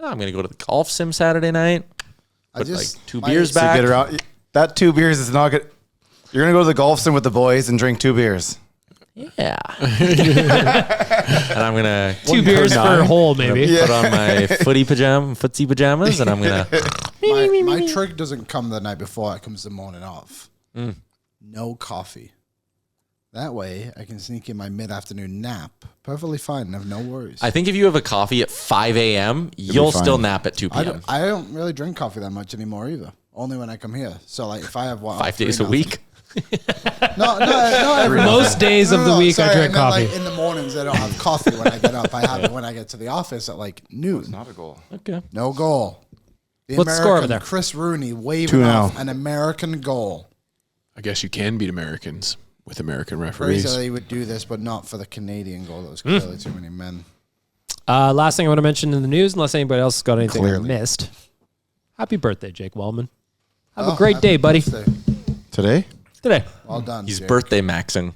I'm going to go to the golf sim Saturday night. I Put just like 2 my- beers so back. Get around. That 2 beers is not good. You're going to go to the golf sim with the boys and drink 2 beers. Yeah. And I'm going to 2 beers per hole, maybe. put on my footsie pajamas, and I'm going to... My trick doesn't come the night before. It comes the morning off. No coffee. That way, I can sneak in my mid-afternoon nap. Perfectly fine. and have no worries. I think if you have a coffee at 5 a.m., you'll fine. still nap at 2 I p.m. don't really drink coffee that much anymore either. Only when I come here. So like if I have 5 days a week. No, every Most days of the week I drink coffee. Like in the mornings, I don't have coffee when I get up. I have it when I get to the office at like noon. Not a goal. Okay. No goal. The What's the score over American there? Chris Rooney waving 2-0. off an American goal. I guess you can beat Americans with American referees. Fraser, they would do this, but not for the Canadian goal. There was clearly too many men. Last thing I want to mention in the news, unless anybody else has got anything I Clearly. missed. Happy birthday, Jake Wellman. Have a great day, buddy. Birthday. Today? Today. Well done. He's Jake. birthday maxing.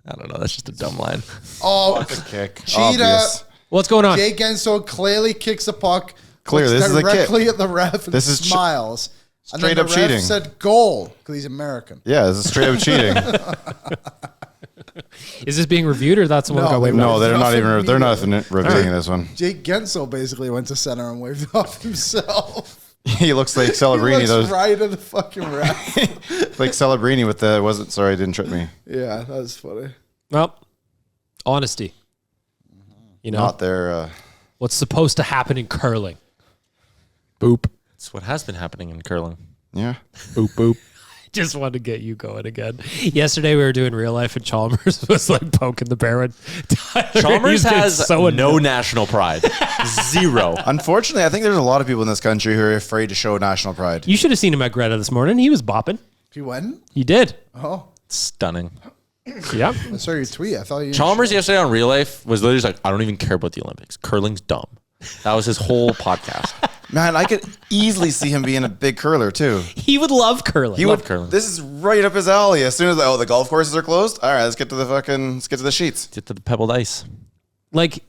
I don't know. That's just a dumb line. Oh, Kick. cheater. Obvious. What's going on? Jake Genso clearly kicks a puck. Clearly, looks this is a kick. directly at the ref and This is smiles. And then straight the up ref cheating. said goal because he's American. Yeah, this is straight up cheating. Is this being reviewed or that's the one that got waved No, off? they're not even. Nothing They're not either. reviewing this one. Jake Gensel basically went to center and waved off himself. He looks like He Celebrini. looks Those right at the fucking rack. like Celebrini with the wasn't. Sorry, didn't trip me. Yeah, that was funny. Well, honesty. You know, Not their. what's supposed to happen in curling. Boop. That's what has been happening in curling. Yeah. Boop, boop. Just wanted to get you going again. Yesterday we were doing real life and Chalmers was like poking the bear. And Chalmers He's has so no annoyed. national pride. Zero. Unfortunately, I think there's a lot of people in this country who are afraid to show national pride. You should have seen him at Greta this morning. He was bopping. He went? He did. Oh, Stunning. Yep. I saw your tweet. I thought you Chalmers yesterday on Real Life was literally just like, I don't even care about the Olympics. Curling's dumb. That was his whole podcast. Man, I could easily see him being a big curler too. He would love curling. He Love would. curling. This is right up his alley. As soon as the golf courses are closed, all right, let's get to the sheets. Get to the pebbled ice. Like,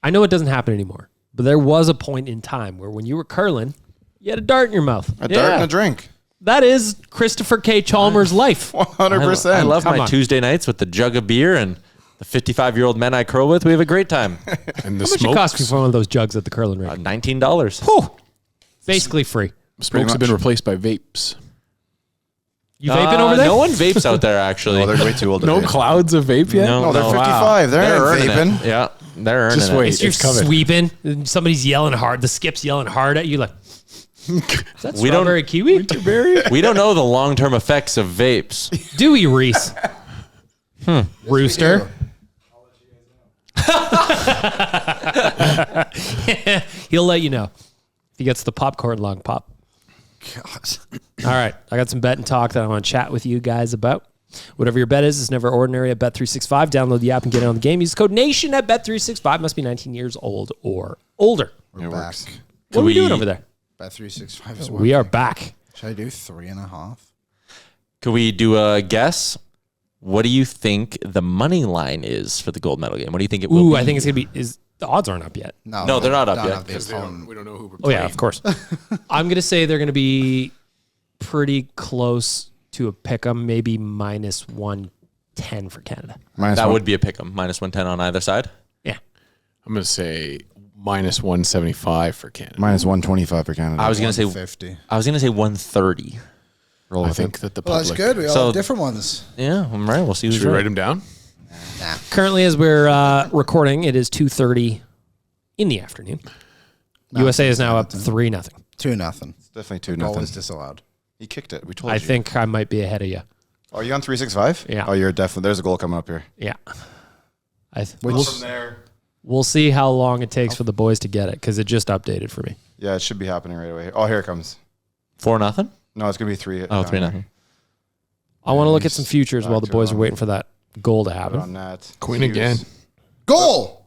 I know it doesn't happen anymore, but there was a point in time where when you were curling, you had a dart in your mouth. A dart and a drink. That is Christopher K. Chalmers' life. 100%. I love Come my on. Tuesday nights with the jug of beer and the 55-year-old men I curl with. We have a great time. And the How much it cost me for one of those jugs at the curling rink? $19. Whew. Basically free. smokes have been replaced by vapes. You vaping over there? No one vapes out there, actually. Oh, they're way too old to No vape. clouds of vape yet? No. No, they're Wow. 55. They're They're ain't earning vaping. it. Yeah, they're earning Just it. wait. It's you're It's coming. sweeping, and somebody's yelling hard. The skip's yelling hard at you like, is that We don't- strawberry kiwi? We don't know the long-term effects of vapes. Do we, Reese? Rooster. He'll let you know if he gets the popcorn lung pop. God. All right. I got some betting talk that I want to chat with you guys about. Whatever your bet is, it's never ordinary at Bet365. Download the app and get on the game. Use code NATION at Bet365. Must be 19 years old or older. We're back. What are we doing over there? Bet 365 is We are back. Should I do 3.5? Could we do a guess? What do you think the money line is for the gold medal game? What do you think it will Ooh, be? I think it's going to be, the odds aren't up yet. No, they're not up yet. Because We don't know who we're Oh, yeah, of course. I'm going to say they're going to be pretty close to a pick 'em, maybe minus 110 for Canada. That would be a pick 'em. Minus 110 on either side. Yeah. I'm going to say minus 175 for Canada. Minus 125 for Canada. I was gonna say 150. 130. Roll I with think it. that the Well, public. that's good. We all So- have different ones. Yeah, I'm right. We'll see who's Should we right. write them down? Currently, as we're recording, it is 2:30 in the afternoon. USA is now up 3-0. 2-0. It's definitely 2 Goal nothing. is disallowed. He kicked it. We told I you. think I might be ahead of you. Oh, you on 365? Yeah. Oh, you're definitely. There's a goal coming up here. Yeah. Which We'll see how long it takes for the boys to get it because it just updated for me. Yeah, it should be happening right away. Oh, here it comes. 4-0. No, it's gonna be 3. Oh, 3-0. I want to look at some futures while the Back to boys are on. waiting for that goal to Put it happen. on net. Queen Hughes. again. goal.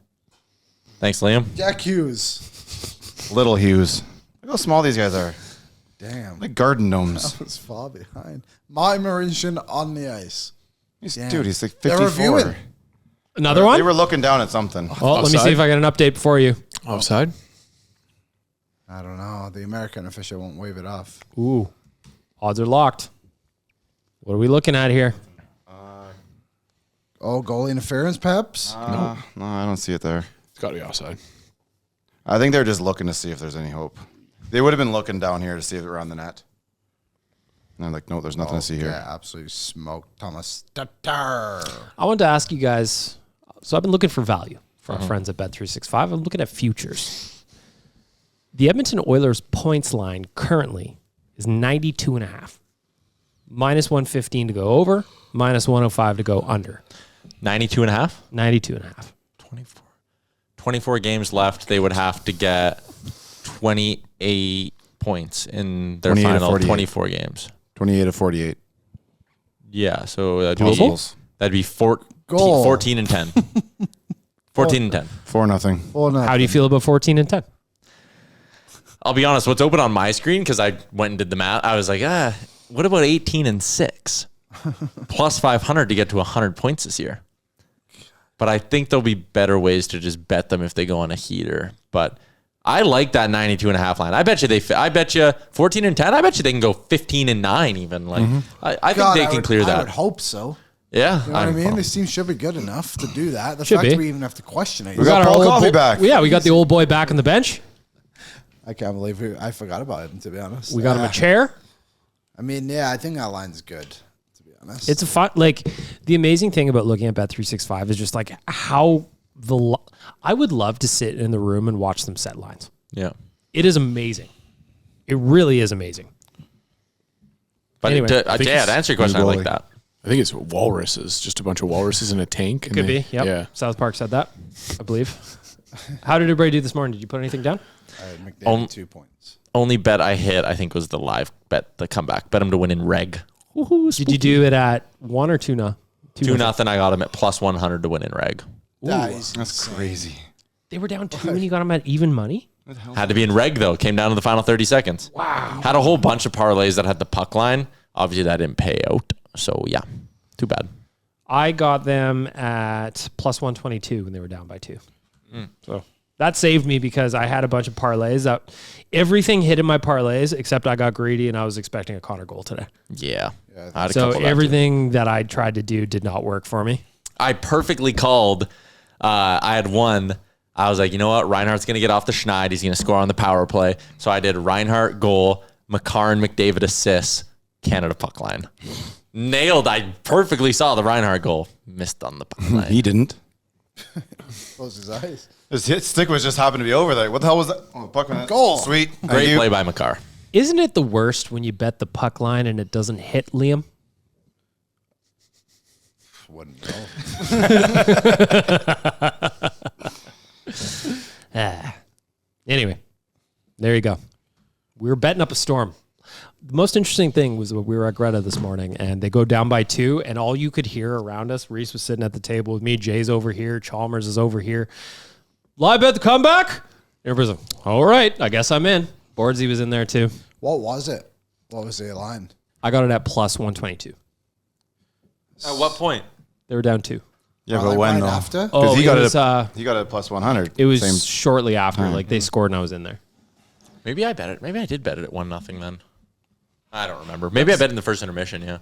Thanks, Liam. Jack Hughes. Little Hughes. Look how small these guys are. Damn. Like garden gnomes. That was far behind. My Mauritian on the ice. Dude, Damn. he's like They're 54. reviewing. Another one? They were looking down at something. Well, let me see Offside? if I got an update for you. Offside? I don't know. The American official won't wave it off. Ooh, odds are locked. What are we looking at here? Oh, goal interference, Peps? No, I don't see it there. It's got to be offside. I think they're just looking to see if there's any hope. They would have been looking down here to see if it were on the net. And they're like, no, there's nothing to see here. Yeah, absolutely smoked Thomas Tatar. I wanted to ask you guys. So I've been looking for value for our friends at Bet365. I'm looking at futures. The Edmonton Oilers points line currently is 92.5. Minus 115 to go over, minus 105 to go under. 92.5. 92.5. 24 games left. They would have to get 28 points in their 28 to final 48. 24 games. 28 to 48. Yeah, so that'd be 14, Goal. 14 and 10. 14 and 10. 4-0. Oh, no. How do you feel about 14 and 10? I'll be honest, what's open on my screen, because I went and did the math, I was like, what about 18 and 6? Plus 500 to get to 100 points this year. But I think there'll be better ways to just bet them if they go on a heater. But I like that 92.5 line. I bet you 14 and 10. I bet you they can go 15 and 9 even. Like I think God, they can clear I would that. hope so. Yeah. You know what I mean? This team should be good enough to do that. The Should fact be. we even have to question it. We got Paul Coffey back. Yeah, we got the old boy back on the bench. I can't believe I forgot about him, to be honest. We got him a chair. I mean, yeah, I think that line's good, to be honest. It's a fun, like, the amazing thing about looking at Bet365 is just like how I would love to sit in the room and watch them set lines. Yeah. It is amazing. It really is amazing. But Anyway, to answer your question, I like that. I think it's walruses, just a bunch of walruses in a tank. And Could be. Yep. Yeah. South Park said that, I believe. How did everybody do this morning? Did you put anything down? McDavid 2 points. Only bet I hit, I think, was the live bet, the comeback. Bet him to win in reg. Did you do it at 1 or 2 now? 2-0. I got him at plus 100 to win in reg. That's crazy. They were down 2 and you got them at even money? Had to be in reg, though. Came down to the final 30 seconds. Wow. Had a whole bunch of parlays that had the puck line. Obviously, that didn't pay out. So, yeah. Too bad. I got them at plus 122 when they were down by 2. So that saved me because I had a bunch of parlays that everything hit in my parlays except I got greedy and I was expecting a Connor goal today. Yeah. I had a So couple of that, everything that I tried to do did not work for me. I perfectly called. I had one. I was like, you know what? Reinhardt's going to get off the schneid. He's going to score on the power play. So I did Reinhardt goal, McCarr and McDavid assists, Canada puck line. Nailed. I perfectly saw the Reinhardt goal. Missed on the puck line. He didn't. Closed his eyes. His hit stick was just happened to be over there. What the hell was that? Oh, the puck went in. Goal. Sweet. Great play by McCarr. Isn't it the worst when you bet the puck line and it doesn't hit, Liam? Wouldn't know. Anyway, there you go. We were betting up a storm. The most interesting thing was when we were at Greta this morning and they go down by 2 and all you could hear around us, Reese was sitting at the table with me, Jay's over here, Chalmers is over here. Live bet the comeback? Everybody's like, all right, I guess I'm in. Boardsy was in there too. What was it? What was the line? I got it at plus 122. At what point? They were down 2. Yeah, Like but when right though? after? Oh, he got it was, he got it at plus 100. it was Same. shortly after. Like they scored and I was in there. Maybe I bet it. Maybe I did bet it at 1-0 then. I don't remember. Maybe I bet in the first intermission, yeah.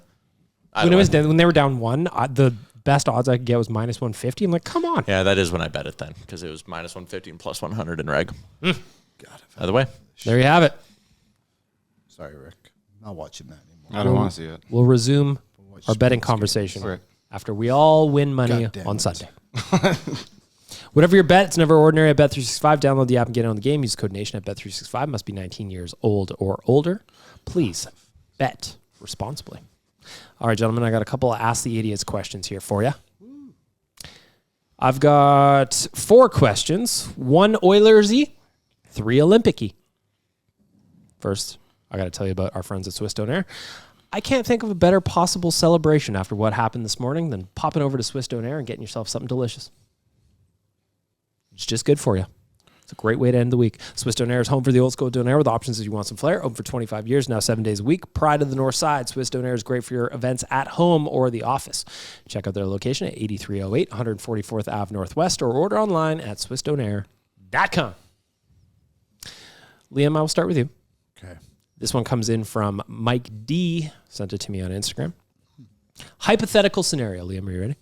When they were down 1, the best odds I could get was minus 150. I'm like, come on. Yeah, that is when I bet it then, because it was minus 150 and plus 100 in reg. Either way. There you have it. Sorry, Rick. Not watching that anymore. I don't want to see it. We'll resume watch our betting sports conversation Right. after we all win money God damn on it. Sunday. Whatever your bet, it's never ordinary at Bet365. Download the app and get in on the game. Use code NATION at Bet365. Must be 19 years old or older. Please bet responsibly. All right, gentlemen, I got a couple of Ask the Idiots questions here for you. I've got 4 questions, 1 Oilers-y, 3 Olympic-y. First, I got to tell you about our friends at Swiss Donaire. I can't think of a better possible celebration after what happened this morning than popping over to Swiss Donaire and getting yourself something delicious. It's just good for you. It's a great way to end the week. Swiss Donaire is home for the old school Donaire with options as you want some flair. Open for 25 years, now 7 days a week. Pride of the North Side. Swiss Donaire is great for your events at home or the office. Check out their location at 8308 144th Ave Northwest or order online at swissdonaire.com. Liam, I will start with you. Okay. This one comes in from Mike D. Sent it to me on Instagram. Hypothetical scenario. Liam, are you ready?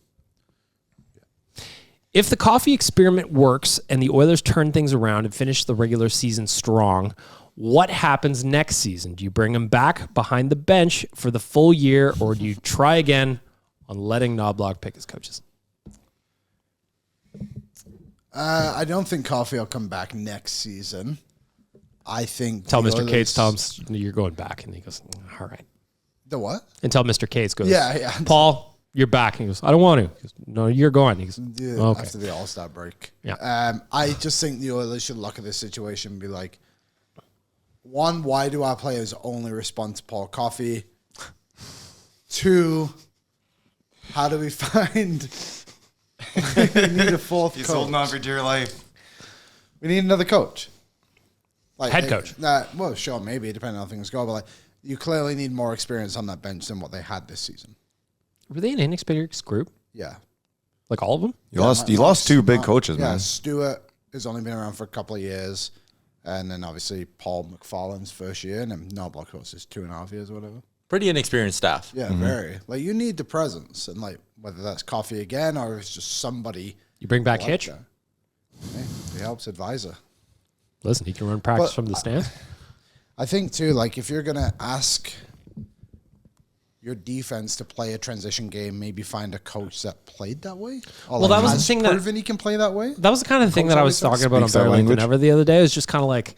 If the coffee experiment works and the Oilers turn things around and finish the regular season strong, what happens next season? Do you bring them back behind the bench for the full year, or do you try again on letting Knobloch pick his coaches? I don't think Coffey will come back next season. I think Tell the Mr. Oilers- Cates, Tom's, you're going back. And he goes, all right. The what? Until Mr. Cates goes, Yeah. Paul, you're back. And he goes, I don't want to. He goes, no, you're going. He goes, Yeah, okay. after the All-Star break. Yeah. I just think the Oilers should look at this situation and be like, 1, why do our players only respond to Paul Coffey? 2, how do we find... we need a 4th He's coach. holding on for dear life. We need another coach. Like Head coach. Well, sure, maybe, depending on how things go. But like, you clearly need more experience on that bench than what they had this season. Were they an inexperienced group? Yeah. Like all of them? You lost 2 big coaches, Yeah, man. Stewart has only been around for a couple of years. And then obviously Paul McFarland's first year. And then Knobloch was his 2.5 years or whatever. Pretty inexperienced staff. Yeah, very. Like, you need the presence, and like whether that's Coffee again or it's just somebody. You bring back like Hitch? that. Hey, he helps advisor. Listen, he can run practice But from the stands. I think too, like if you're gonna ask your defense to play a transition game, maybe find a coach that played that way. Or Well, that was the has thing that- proven he can play that way. That was the kind of thing Coach that I was always talking about on speaks that Better Late Than language. Ever the other day. It was just kind of like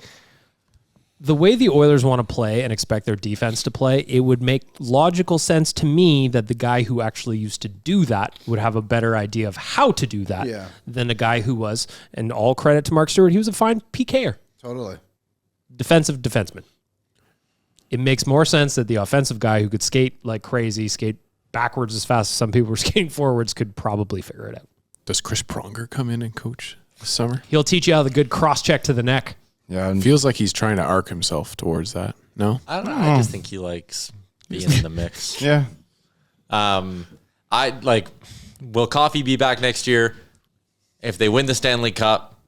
the way the Oilers want to play and expect their defense to play, it would make logical sense to me that the guy who actually used to do that would have a better idea of how to do that than a guy who was, and all credit to Mark Stewart, he was a fine PKer. Totally. Defensive defenseman. It makes more sense that the offensive guy who could skate like crazy, skate backwards as fast as some people were skating forwards, could probably figure it out. Does Chris Pronger come in and coach this summer? He'll teach you how the good cross check to the neck. Yeah, It and feels like he's trying to arc himself towards that. No? I don't know. I just think he likes being in the mix. yeah. I like. Will Coffee be back next year? If they win the Stanley Cup,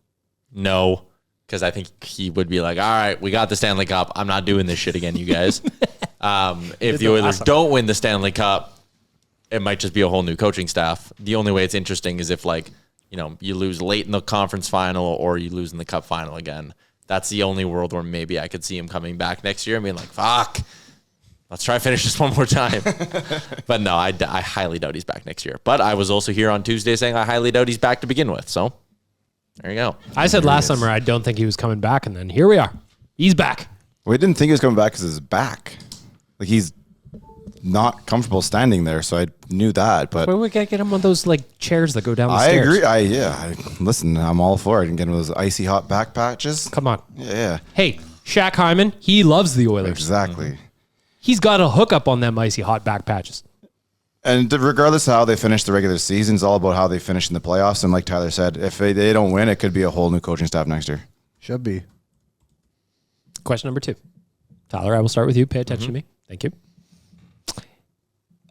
no, because I think he would be like, "All right, we got the Stanley Cup. I'm not doing this shit again, you guys." If the Oilers don't win the Stanley Cup, it might just be a whole new coaching staff. The only way it's interesting is if, like, you know, you lose late in the conference final or you lose in the Cup final again. That's the only world where maybe I could see him coming back next year and being like, "Fuck, let's try to finish this one more time." But no, I highly doubt he's back next year. But I was also here on Tuesday saying I highly doubt he's back to begin with. So there you go. I said last summer I don't think he was coming back, and then here we are. He's back. We didn't think he was coming back because of his back. Like, he's not comfortable standing there, so I knew that. But Where we gotta get him one of those like chairs that go down the I stairs. agree. Listen, I'm all for it. And get him those icy hot back patches. Come on. Yeah, Hey, Shaq Hyman, he loves the Oilers. exactly. He's got a hookup on them icy hot back patches. And regardless of how they finish the regular season, it's all about how they finish in the playoffs. And like Tyler said, if they don't win, it could be a whole new coaching staff next year. Should be. Question number 2. Tyler, I will start with you. Pay attention to me. Thank you.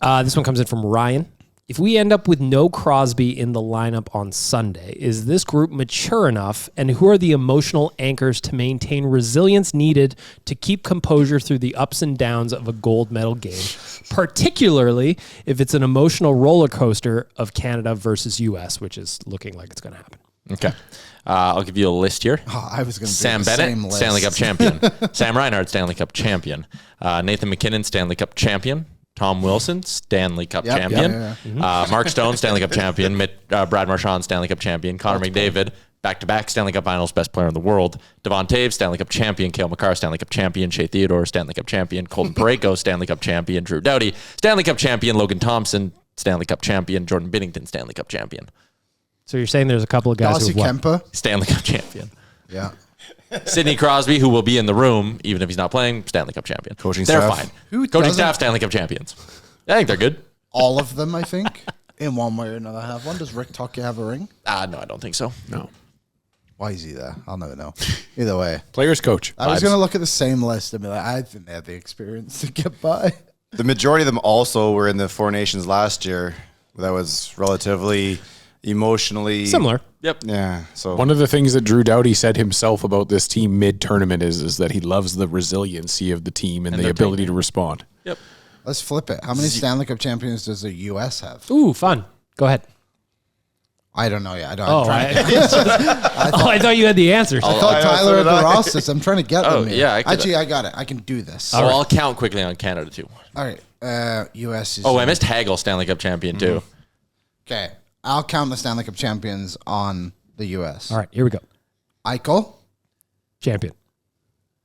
This one comes in from Ryan. If we end up with no Crosby in the lineup on Sunday, is this group mature enough, and who are the emotional anchors to maintain resilience needed to keep composure through the ups and downs of a gold medal game, particularly if it's an emotional roller coaster of Canada versus U.S., which is looking like it's going to happen? Okay. I'll give you a list here. Oh, I was going to Sam the same Bennett, list. Stanley Cup champion. Sam Reinhart, Stanley Cup champion. Nathan MacKinnon, Stanley Cup champion. Tom Wilson, Stanley Cup Yep, champion. yeah. Mark Stone, Stanley Cup champion. Brad Marchand, Stanley Cup champion. Connor McDavid, back-to-back Stanley Cup Finals, best player in the world. Devon Taves, Stanley Cup champion. Cale Makar, Stanley Cup champion. Shea Theodore, Stanley Cup champion. Colton Parayko, Stanley Cup champion. Drew Doughty, Stanley Cup champion. Logan Thompson, Stanley Cup champion. Jordan Binnington, Stanley Cup champion. So you're saying there's a couple of guys Darcy who won. Kemper. Stanley Cup champion. Yeah. Sidney Crosby, who will be in the room, even if he's not playing, Stanley Cup champion. Coaching They're staff. fine. Who Coaching doesn't- staff, Stanley Cup champions. I think they're good. All of them, I think, in one way or another have one. Does Rick Tucker have a ring? No, I don't think so. No. Why is he there? I'll never know. Either way. Players coach. I was Vibes. going to look at the same list and be like, I think they have the experience to get by. The majority of them also were in the Four Nations last year. That was relatively emotionally Similar. Yep. Yeah. So One of the things that Drew Doughty said himself about this team mid-tournament is that he loves the resiliency of the team and the their ability to respond. Yep. Let's flip it. How many Stanley Cup champions does the U.S. have? Ooh, fun. Go ahead. I don't know yet. I don't. Oh, I thought you had the answers. I thought I Tyler had also the did. rosters. I'm trying to get Oh, them here. yeah, I could- Actually, I got it. I can do this. So I'll count quickly on Canada, too. All right. U.S. is... Oh, I missed Hagel, Stanley Cup champion, too. Okay. I'll count the Stanley Cup champions on the U.S. All right, here we go. Eichel. Champion.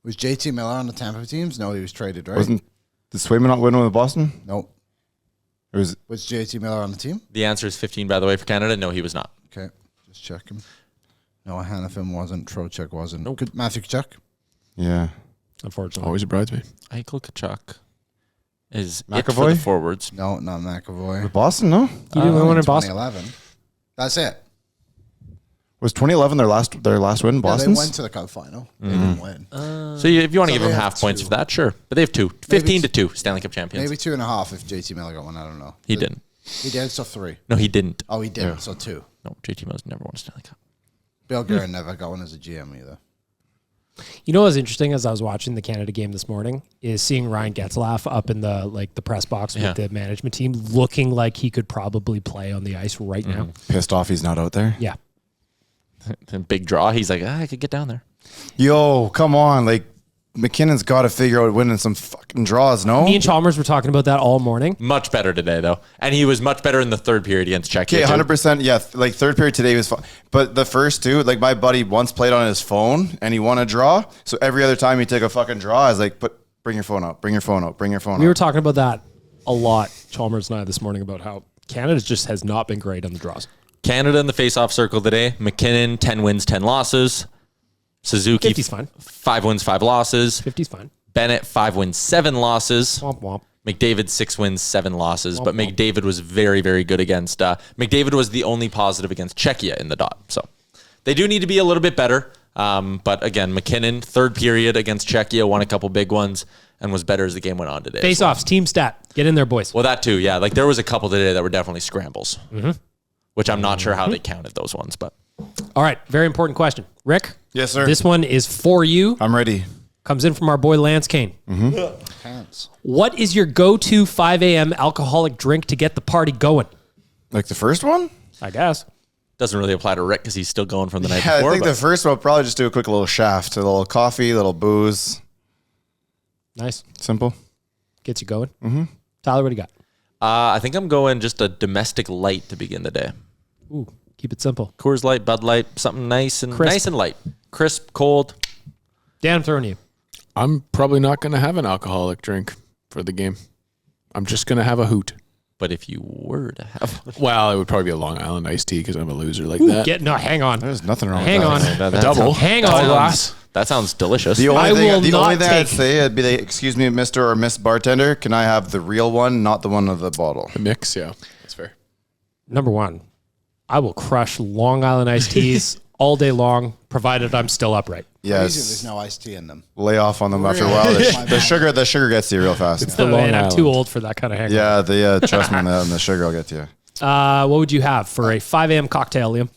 Was JT Miller on the Tampa teams? No, he was traded, right? did Swayman not win with Boston? Nope. Or was Was JT Miller on the team? The answer is 15, by the way, for Canada. No, he was not. Okay. Just checking. Noah Hannafin wasn't. Trocheck wasn't. Nope. Matthew Tkachuk? yeah. Unfortunately. Always a bridesmaid. Eichel Kachuk is it for McAvoy? the forwards. No, not McAvoy. With Boston, no? He didn't win one in Boston. 2011. That's it. Was 2011 their last win in Yeah, they Boston's? went to the Cup final. They didn't win. So if you want to So give them they have half points two. for that, sure. But they have 2. 15 to 2 Stanley Cup champions. Maybe 2.5 if JT Miller got one. I don't know. He didn't. He did, so 3. No, he didn't. Oh, he did, so 2. No, JT Miller's never won a Stanley Cup. Bill Guerin never got one as a GM either. You know what was interesting as I was watching the Canada game this morning is seeing Ryan Getzlaf up in the press box with the management team looking like he could probably play on the ice right now. Pissed off he's not out there. Yeah. Big draw. He's like, I could get down there. Yo, come on. Like, McKinnon's got to figure out winning some fucking draws, no? Me and Chalmers were talking about that all morning. Much better today, though. And he was much better in the third period against Czechia. Okay, 100%. Yeah, like third period today was fun. But the first two, like my buddy once played on his phone and he won a draw. So every other time he took a fucking draw, I was like, bring your phone out, bring your phone out, bring your phone out. We were talking about that a lot, Chalmers and I, this morning about how Canada just has not been great on the draws. Canada in the face-off circle today. McKinnon, 10 wins, 10 losses. Suzuki, 50's fine. 5 wins, 5 losses. 50's fine. Bennett, 5 wins, 7 losses. Womp womp. McDavid, 6 wins, 7 losses. But McDavid was very, very good against... McDavid was the only positive against Czechia in the dot. So they do need to be a little bit better. But again, McKinnon, third period against Czechia, won a couple big ones and was better as the game went on today. Face-offs, team stat. Get in there, boys. Well, that too, yeah. Like there was a couple today that were definitely scrambles, which I'm not sure how they counted those ones. But All right, very important question. Rick? Yes, sir. This one is for you. I'm ready. Comes in from our boy Lance Kane. Pants. What is your go-to 5 a.m. alcoholic drink to get the party going? Like the first one? I guess. doesn't really apply to Rick because he's still going from the night Yeah, before. I think but the first one will probably just do a quick little shaft, a little coffee, a little booze. Nice. Simple. Gets you going. Mm-hmm. Tyler, what do you got? I think I'm going just a domestic light to begin the day. Ooh, keep it simple. Coors Light, Bud Light, something nice and light, crisp, cold. Dan, I'm throwing you. I'm probably not going to have an alcoholic drink for the game. I'm just going to have a hoot. But if you were to have one, Well, it would probably be a Long Island iced tea because I'm a loser like that. Hang on. There's nothing wrong Hang with on. that. that double. Hang Tall on. glass. that sounds delicious. The I only will thing, not I'd take- say would be, excuse me, Mr. or Miss Bartender, can I have the real one, not the one of the bottle? The mix, yeah. That's fair. Number one, I will crush Long Island iced teas all day long, provided I'm still upright. Usually Yes. there's no iced tea in them. Lay off on them after a while. The sugar gets to you real fast. The Long And I'm too Island. old for that kind of hangover. Yeah, trust me, man, the sugar will get to you. What would you have for a 5 a.m. cocktail, Liam?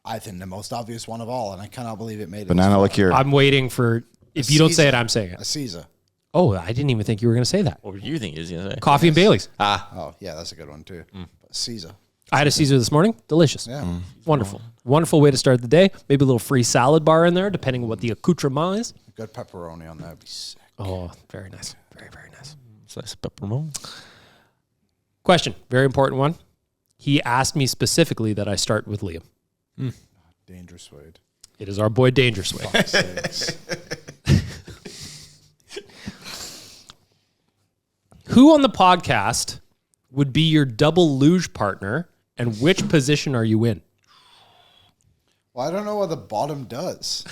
I think the most obvious one of all, and I cannot believe it made it. Banana this far. liqueur. I'm waiting for, if you don't say it, I'm saying A it. Caesar. Oh, I didn't even think you were going to say that. What were you thinking he was going to say? Coffee and Bailey's. Oh, yeah, that's a good one too. But Caesar. I had a Caesar this morning. Delicious. Yeah. Wonderful. Wonderful way to start the day. Maybe a little free salad bar in there, depending on what the accoutrement is. Good pepperoni on there would be sick. Oh, very nice. Very, very nice. Slice of peppermint. Question. Very important one. He asked me specifically that I start with Liam. Dangerous Wade. It is our boy Dangerous Way. Sakes. Who on the podcast would be your double luge partner, and which position are you in? Well, I don't know what the bottom does.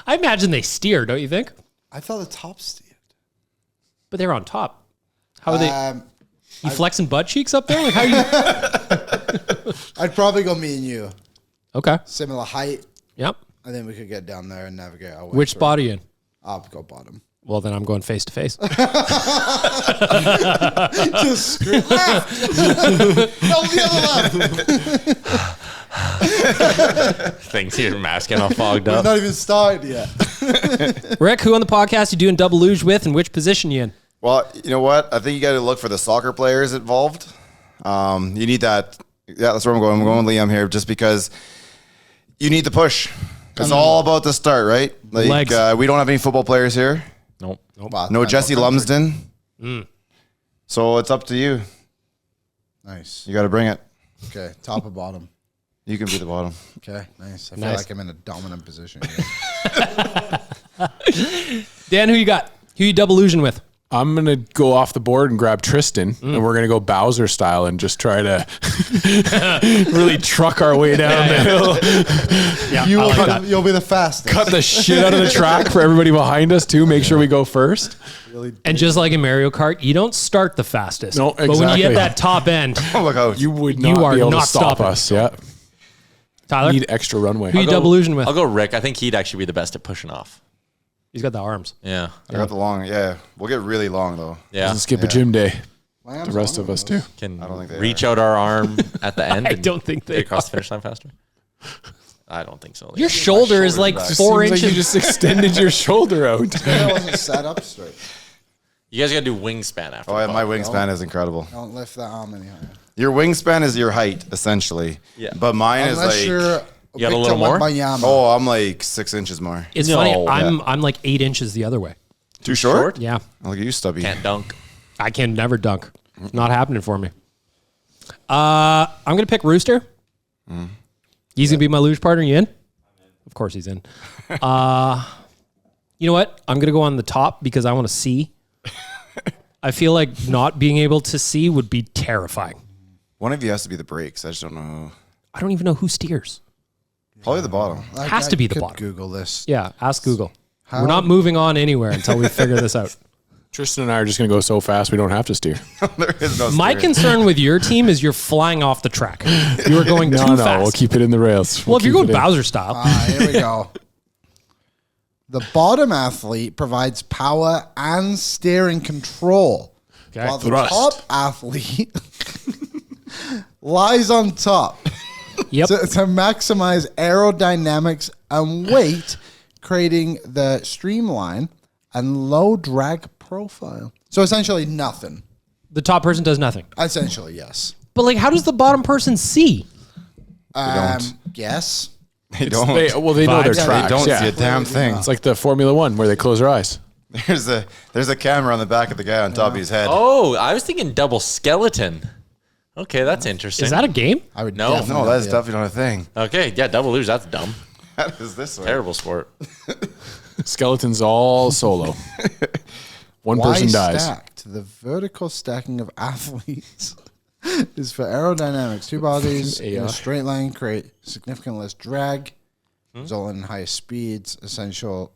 I imagine they steer, don't you think? I thought the top steered. But they're on top. How are they? Um, You flexing butt cheeks up there? Like how you? I'd probably go me and you. Okay. Similar height, Yep. and then we could get down there and navigate our way. Which through. spot are you in? I'll go bottom. Well, then I'm going face to face. Just screw left. No, the other left. Things here, mask getting all fogged We've up. not even started yet. Rick, who on the podcast you doing double luge with, and which position you in? Well, you know what? I think you got to look for the soccer players involved. You need that. Yeah, that's where I'm going. I'm going with Liam here just because you need the push. It's all about the start, right? Like Legs. we don't have any football players here. Nope. Wow, No that's Jesse what country. Lumsden. So it's up to you. Nice. You got to bring it. Okay, top or bottom? You can be the bottom. Okay, nice. I feel Nice. like I'm in a dominant position. Dan, who you got? Who you double luging with? I'm going to go off the board and grab Tristan, and we're going to go Bowser style and just try to really truck our way down the hill. Yeah, You'll be the fastest. Cut the shit out of the track for everybody behind us, too. Make sure we go first. And just like in Mario Kart, you don't start the fastest. No, But when you exactly. get that top end, Oh, look out. You would You not are be able not to stop stopping. us. Yeah. Tyler, Need extra runway. who you double luging with? I'll go Rick. I think he'd actually be the best at pushing off. He's got the arms. Yeah. I got the long. Yeah, we'll get really long though. Yeah. Doesn't skip a gym day. Lamb's The rest on of it, us, though. too. Can I don't think they reach out our arm at the end. I and don't think get they across are. the finish line faster. I don't think so. Your shoulder is like Just 4 seems inches. like you just extended your shoulder out. That wasn't set up straight. You guys got to do wingspan after. Oh, yeah, the my pod. wingspan is incredible. Don't lift that arm any higher. Your wingspan is your height, essentially. Yeah. But mine Unless is you're like, You got a little more? oh, I'm like 6 inches more. It's No. funny. I'm like 8 inches the other way. Too short? Yeah. Oh, look at you, Stubby. Can't dunk. I can never dunk. It's not happening for me. I'm gonna pick Rooster. He's gonna be my luge partner. You in? Of course he's in. You know what? I'm gonna go on the top because I want to see. I feel like not being able to see would be terrifying. One of you has to be the brakes. I just don't know who. I don't even know who steers. Probably the bottom. Has to be the could bottom. Google this. Yeah, ask Google. We're not moving on anywhere until we figure this out. Tristan and I are just going to go so fast we don't have to steer. There is no My steering. concern with your team is you're flying off the track. You are going too No, fast. we'll keep it in the rails. Well, if you're keep going it in. Bowser style, Here we go. The bottom athlete provides power and steering control, while the Thrust. top athlete lies on top yep. to maximize aerodynamics and weight, creating the streamline and low drag profile. So essentially nothing. The top person does nothing. Essentially, yes. But like, how does the bottom person see? Yes. They don't. They know their Vibes. Yeah, tracks. They don't yeah. see a damn thing. It's like the Formula One where they close their eyes. There's a camera on the back of the guy on top of his head. Oh, I was thinking double skeleton. Okay, that's interesting. Is that a game? I would No. definitely No, that's yeah. definitely not a thing. Okay, yeah, double luge. That's dumb. That is this way. Terrible sport. Skeletons all solo. One Why person dies. stacked? The vertical stacking of athletes is for aerodynamics. Two bodies in Yeah. a straight line create significantly less drag, resulting in higher speeds. Essential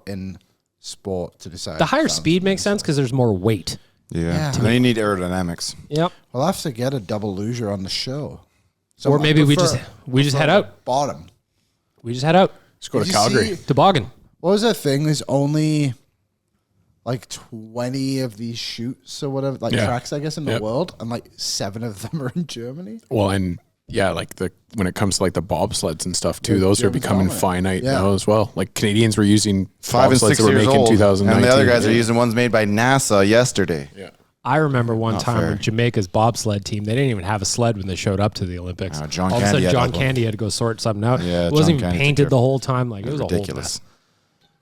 in sport to decide. The higher balance. speed makes sense because there's more weight. Yeah. Then you need aerodynamics. Yep. We'll have to get a double loser on the show. Or maybe we prefer- just head out. Bottom. We just head out. Let's go to Did you Calgary. see- Toboggan. What was that thing? There's only like 20 of these shoots or whatever, like Yeah. tracks, I guess, in the Yep. world, and like 7 of them are in Germany. Well, and yeah, like when it comes to like the bobsleds and stuff too, those are German becoming dominant. finite Yeah. now as well. Like Canadians were using 5 and bobsleds 6 that were years making old. 2019. And the other guys are using ones made by NASA yesterday. Yeah. I remember one time fair. when Jamaica's bobsled team, they didn't even have a sled when they showed up to the Olympics. John All of a Candy sudden, had John that one. Candy had to go sort something out. Yeah, it wasn't John even Candy painted took the care of whole time. Like, it was Ridiculous.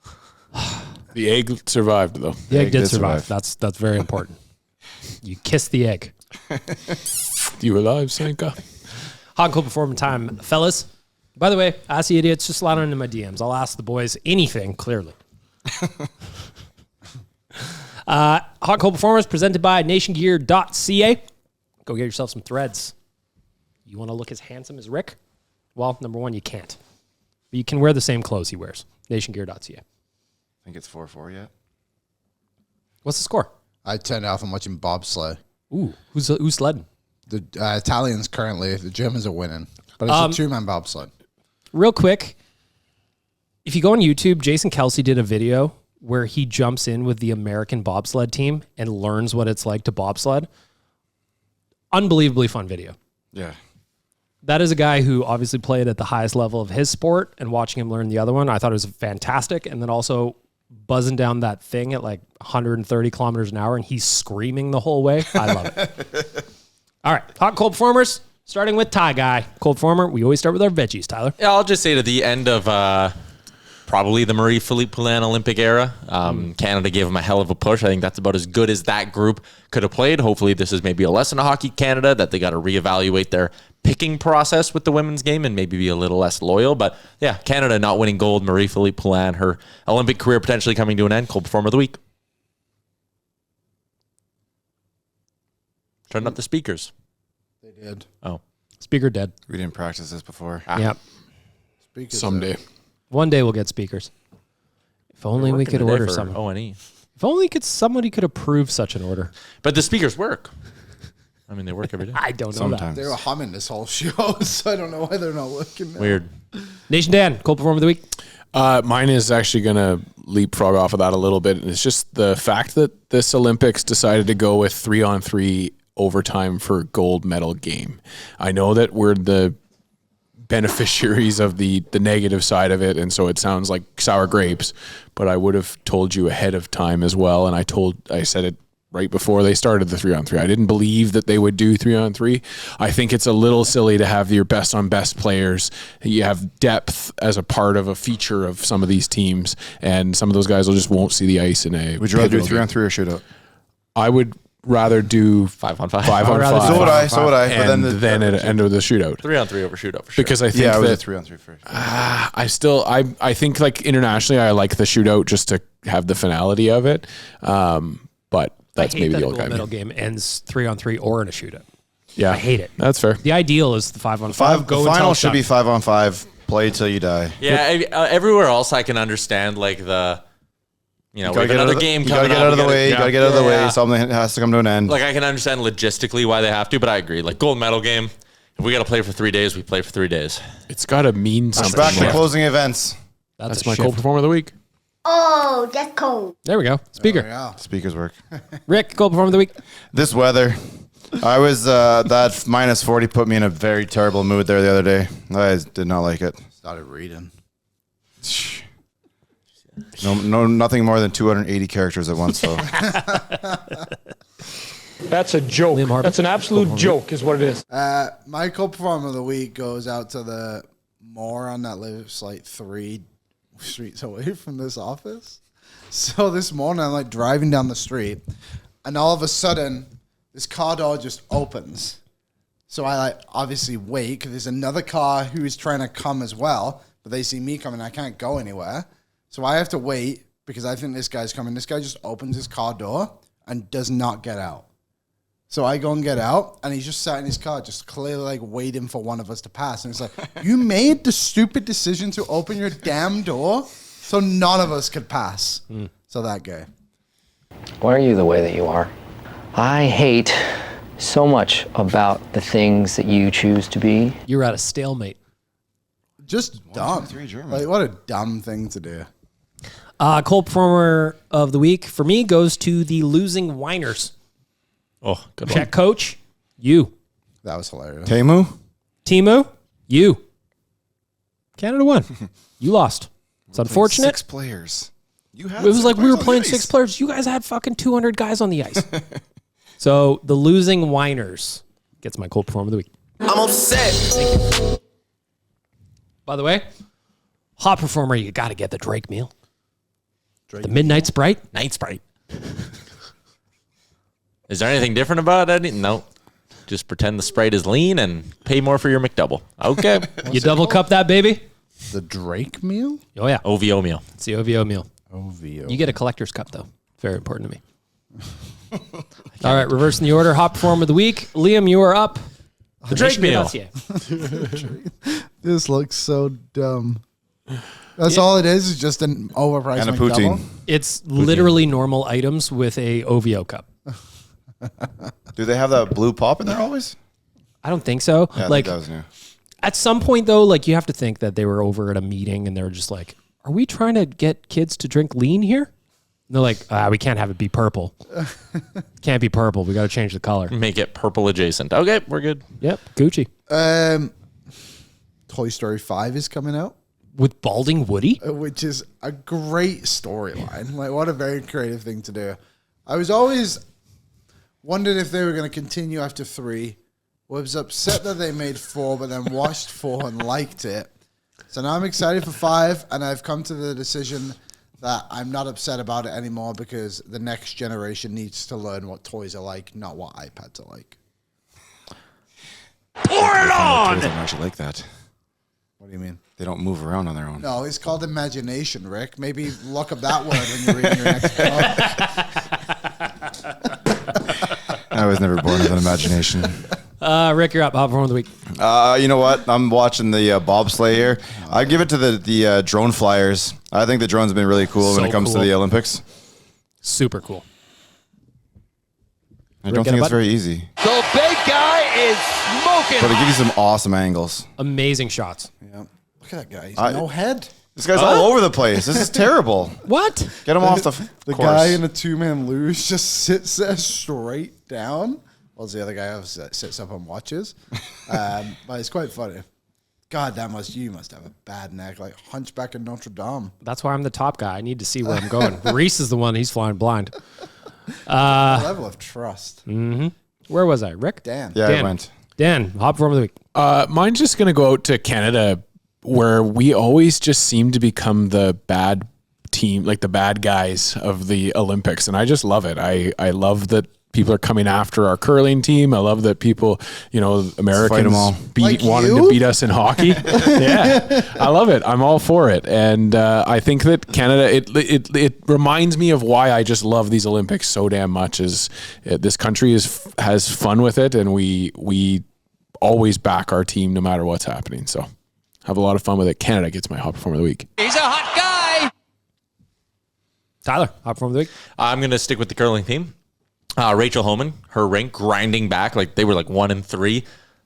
a whole mess. The egg survived though. The egg egg did did survive. survive. That's very important. You kiss the egg. You alive, Sanka? Hot and cold performance time, fellas. By the way, ask the idiots, just slide into my DMs. I'll ask the boys anything, clearly. Hot and cold performance presented by nationgear.ca. Go get yourself some threads. You want to look as handsome as Rick? Well, number one, you can't. But you can wear the same clothes he wears. Nationgear.ca. I think it's 4-4 yet. What's the score? I turned off and watching bobsleigh. Ooh, who's sledding? The Italians currently, the Germans are winning, but it's a 2-man bobsled. Real quick, if you go on YouTube, Jason Kelsey did a video where he jumps in with the American bobsled team and learns what it's like to bobsled. Unbelievably fun video. Yeah. That is a guy who obviously played at the highest level of his sport, and watching him learn the other one, I thought it was fantastic. And then also buzzing down that thing at like 130 kilometers an hour, and he's screaming the whole way. I love it. All right, hot and cold performers, starting with Ty Guy. Cold performer, we always start with our veggies, Tyler. Yeah, I'll just say to the end of probably the Marie-Philippe Poulin Olympic era, Canada gave him a hell of a push. I think that's about as good as that group could have played. Hopefully this is maybe a lesson to Hockey Canada that they got to reevaluate their picking process with the women's game and maybe be a little less loyal. But yeah, Canada not winning gold, Marie-Philippe Poulin, her Olympic career potentially coming to an end. Cold performer of the week. Turn up the speakers. They did. Oh. Speaker dead. We didn't practice this before. Yep. Speakers Someday. One day we'll get speakers. If only we could order some. O&E. If only somebody could approve such an order. But the speakers work. I mean, they work every day. I don't know Sometimes. They were humming this whole show, so I don't know why they're not working now. Weird. that. Nation Dan, cold performer of the week. Mine is actually going to leapfrog off of that a little bit. It's just the fact that this Olympics decided to go with 3-on-3 overtime for gold medal game. I know that we're the beneficiaries of the negative side of it, and so it sounds like sour grapes. But I would have told you ahead of time as well, and I said it right before they started the 3-on-3. I didn't believe that they would do 3-on-3. I think it's a little silly to have your best on best players. You have depth as a part of a feature of some of these teams, and some of those guys won't see the ice in a. Would you rather do 3-on-3 or shootout? I would rather do 5-on-5. 5-on-5. So would I. And then at end of the shootout. 3-on-3 over shootout for sure. Because I think Yeah, I was that a 3-on-3 first. I think like internationally, I like the shootout just to have the finality of it. But that's I hate maybe that the old gold guy. medal game ends 3-on-3 or in a shootout. Yeah, I hate it. That's fair. The ideal is the 5-on-5. The final should be 5-on-5. Play till you die. Yeah, everywhere else I can understand like the, we have another game You coming gotta get up. out of the way. You gotta get out of the way. Yeah. Something has to come to an end. Like I can understand logistically why they have to, but I agree. Like gold medal game, if we got to play for 3 days, we play for 3 days. It's got to mean something. Back to Yeah. closing events. That's a my shift. cold performer of the week. Oh, that's cold. There we go. Speaker. Yeah. Speakers work. Rick, cold performer of the week. This weather, I was that minus 40 put me in a very terrible mood there the other day. I did not like it. Started reading. No, nothing more than 280 characters at once. So That's a joke. Liam Harvey. That's an absolute joke, is what it is. My co-performer of the week goes out to the moron that lives like 3 streets away from this office. So this morning I'm like driving down the street, and all of a sudden this car door just opens. So I like obviously wait because there's another car who is trying to come as well, but they see me coming. I can't go anywhere, so I have to wait because I think this guy's coming. This guy just opens his car door and does not get out. So I go and get out, and he's just sat in his car, just clearly like waiting for one of us to pass. And it's like, you made the stupid decision to open your damn door so none of us could pass. So that guy. Why are you the way that you are? I hate so much about the things that you choose to be. You're at a stalemate. Just dumb. Like, what a dumb thing to do. Cold performer of the week for me goes to the losing Whiners. Oh, good Check coach, you. That was hilarious. Timu, you. Canada won. You lost. It's unfortunate. 6 players. You had It was 6 like we players were on playing the 6 ice. players. You guys had fucking 200 guys on the ice. So the losing Whiners gets my cold performer of the week. I'm upset. By the way, hot performer, you got to get the Drake meal. The Midnight Sprite. Night Sprite. Is there anything different about it? No. Just pretend the Sprite is lean and pay more for your McDouble. Okay. You double cup that, baby? The Drake meal? Oh, yeah. OVO meal. It's the OVO meal. OVO. You get a collector's cup, though. Very important to me. All right, reversing the order. Hot performer of the week. Liam, you are up. The Drake meal. This looks so dumb. That's all it is just an overpriced And a McDouble? poutine. It's literally normal items with a OVO cup. Do they have that blue pop in there always? I don't think so. Yeah, like, I think that was new. at some point, though, like, you have to think that they were over at a meeting and they were just like, are we trying to get kids to drink lean here? And they're like, we can't have it be purple. Can't be purple. We got to change the color. Make it purple adjacent. Okay, we're good. Yep, Gucci. Toy Story 5 is coming out, With balding Woody? which is a great storyline. Like, what a very creative thing to do. I was always wondered if they were going to continue after 3. Was upset that they made 4, but then watched 4 and liked it. So now I'm excited for 5, and I've come to the decision that I'm not upset about it anymore because the next generation needs to learn what toys are like, not what iPads are like. Pour it on! Toys don't actually like that. What do you mean? They don't move around on their own. No, it's called imagination, Rick. Maybe look up that word when you're reading your next book. I was never born with an imagination. Rick, you're up. Hot performer of the week. You know what? I'm watching the bobsleigh here. I give it to the drone flyers. I think the drones have been really cool when So it comes cool. to the Olympics. Super cool. I don't Rick, think get it's a very easy, The big guy is smoking. but it gives you some awesome angles. Amazing shots. Yeah. Look at that guy. He's I- no head. This guy's all over the place. This is terrible. What? Get him off the The course. guy in a 2-man luge just sits there straight down, while the other guy sits up and watches. But it's quite funny. God, you must have a bad neck, like Hunchback of Notre Dame. That's why I'm the top guy. I need to see where I'm going. Reese is the one. He's flying blind. Level of trust. Mm-hmm. Where was I? Rick? Dan. Yeah, Dan. I went. Dan, hot performer of the week. Mine's just going to go out to Canada, where we always just seem to become the bad team, like the bad guys of the Olympics. And I just love it. I love that people are coming after our curling team. I love that people, Americans wanting to beat us in hockey. Yeah, I love it. I'm all for it. And I think that Canada, it reminds me of why I just love these Olympics so damn much. Is this country has fun with it, and we always back our team no matter what's happening. So have a lot of fun with it. Canada gets my hot performer of the week. He's a hot guy. Tyler, hot performer of the week. I'm going to stick with the curling theme. Rachel Homan, her rink grinding back. Like they were like 1-3.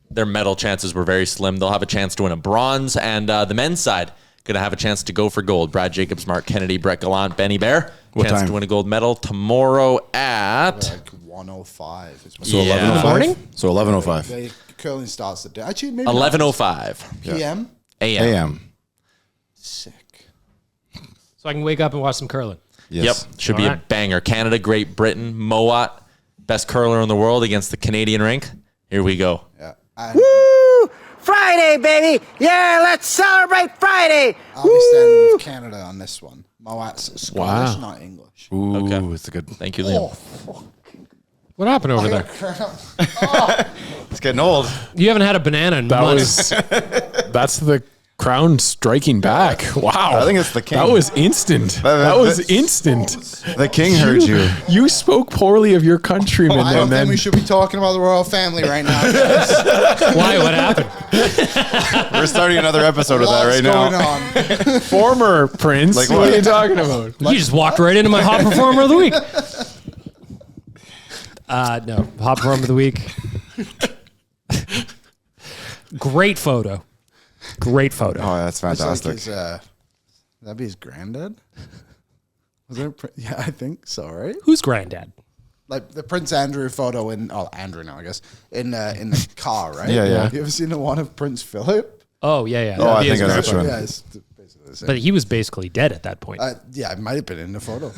Their medal chances were very slim. They'll have a chance to win a bronze. And the men's side going to have a chance to go for gold. Brad Jacobs, Mark Kennedy, Brett Gallant, Benny Bear. Chance to win a gold medal tomorrow at like 1:05. So 11:05. In the morning? So 11:05. The curling starts the day. Actually, maybe 11:05 PM. a.m. Sick. So I can wake up and watch some curling. Yes. Yep. Should be a banger. Canada, Great Britain, Mowat, best curler in the world against the Canadian rink. Here we go. Yeah. Woo! Friday, baby. Yeah, let's celebrate Friday. I'll be standing with Canada on this one. Mowat's Scottish, not English. Ooh, Okay. it's a good. Thank you, Liam. What happened over there? It's getting old. You haven't had a banana in months. That's the crown striking back. Wow. I think it's the king. That was instant. That was instant. The king heard you. You spoke poorly of your countrymen. I don't and think then we should be talking about the royal family right now. Why? What happened? We're starting another episode of that right What's now. going on? former prince. Like what what? are you talking about? You just walked right into my hot performer of the week. No, hot performer of the week. Great photo. Great photo. Oh, that's It's like fantastic. his, that'd be his granddad. Was there? Yeah, I think so. Right? Who's granddad? Like the Prince Andrew photo Andrew now, I guess, in the car, right? Yeah. You ever seen the one of Prince Philip? Oh, yeah. Oh, I That'd be think I know his which one. Yeah, it's basically the same. But he was basically dead at that point. Yeah, it might have been in the photo.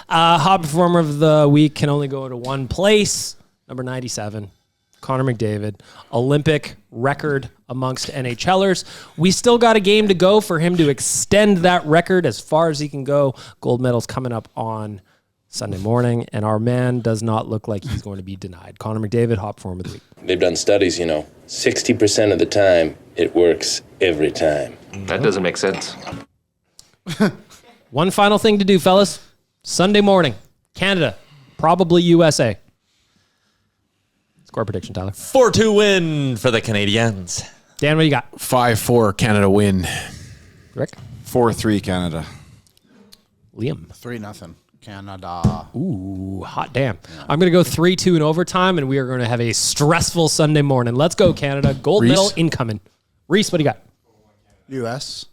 Hot performer of the week can only go to one place. Number 97, Connor McDavid, Olympic record amongst NHLers. We still got a game to go for him to extend that record as far as he can go. Gold medal's coming up on Sunday morning, and our man does not look like he's going to be denied. Connor McDavid, hot performer of the week. They've done studies, 60% of the time, it works every time. That doesn't make sense. One final thing to do, fellas. Sunday morning, Canada, probably USA. Score prediction, Tyler. 4-2 win for the Canadians. Dan, what do you got? 5-4 Canada win. Rick? 4-3 Canada. Liam? 3-0 Canada. Ooh, hot damn. I'm going to go 3-2 in overtime, and we are going to have a stressful Sunday morning. Let's go, Canada. Gold Reese? medal incoming. Reese, what do you got? US.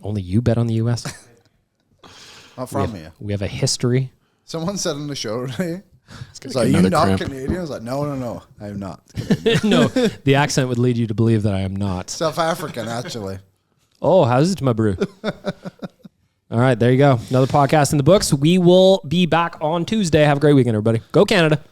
Only you bet on the U.S.? Not from here. We have a history. Someone said on the show today, it's get like, you another not cramp. Canadian? I was like, no, I am not. No, the accent would lead you to believe that I am not. South African, actually. Oh, how's it, my brew? All right, there you go. Another podcast in the books. We will be back on Tuesday. Have a great weekend, everybody. Go Canada.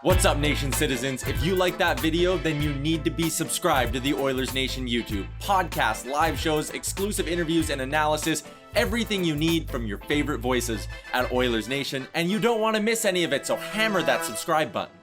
What's up, Nation citizens? If you like that video, then you need to be subscribed to the Oilers Nation YouTube. Podcasts, live shows, exclusive interviews, and analysis. Everything you need from your favorite voices at Oilers Nation. And you don't want to miss any of it, so hammer that subscribe button.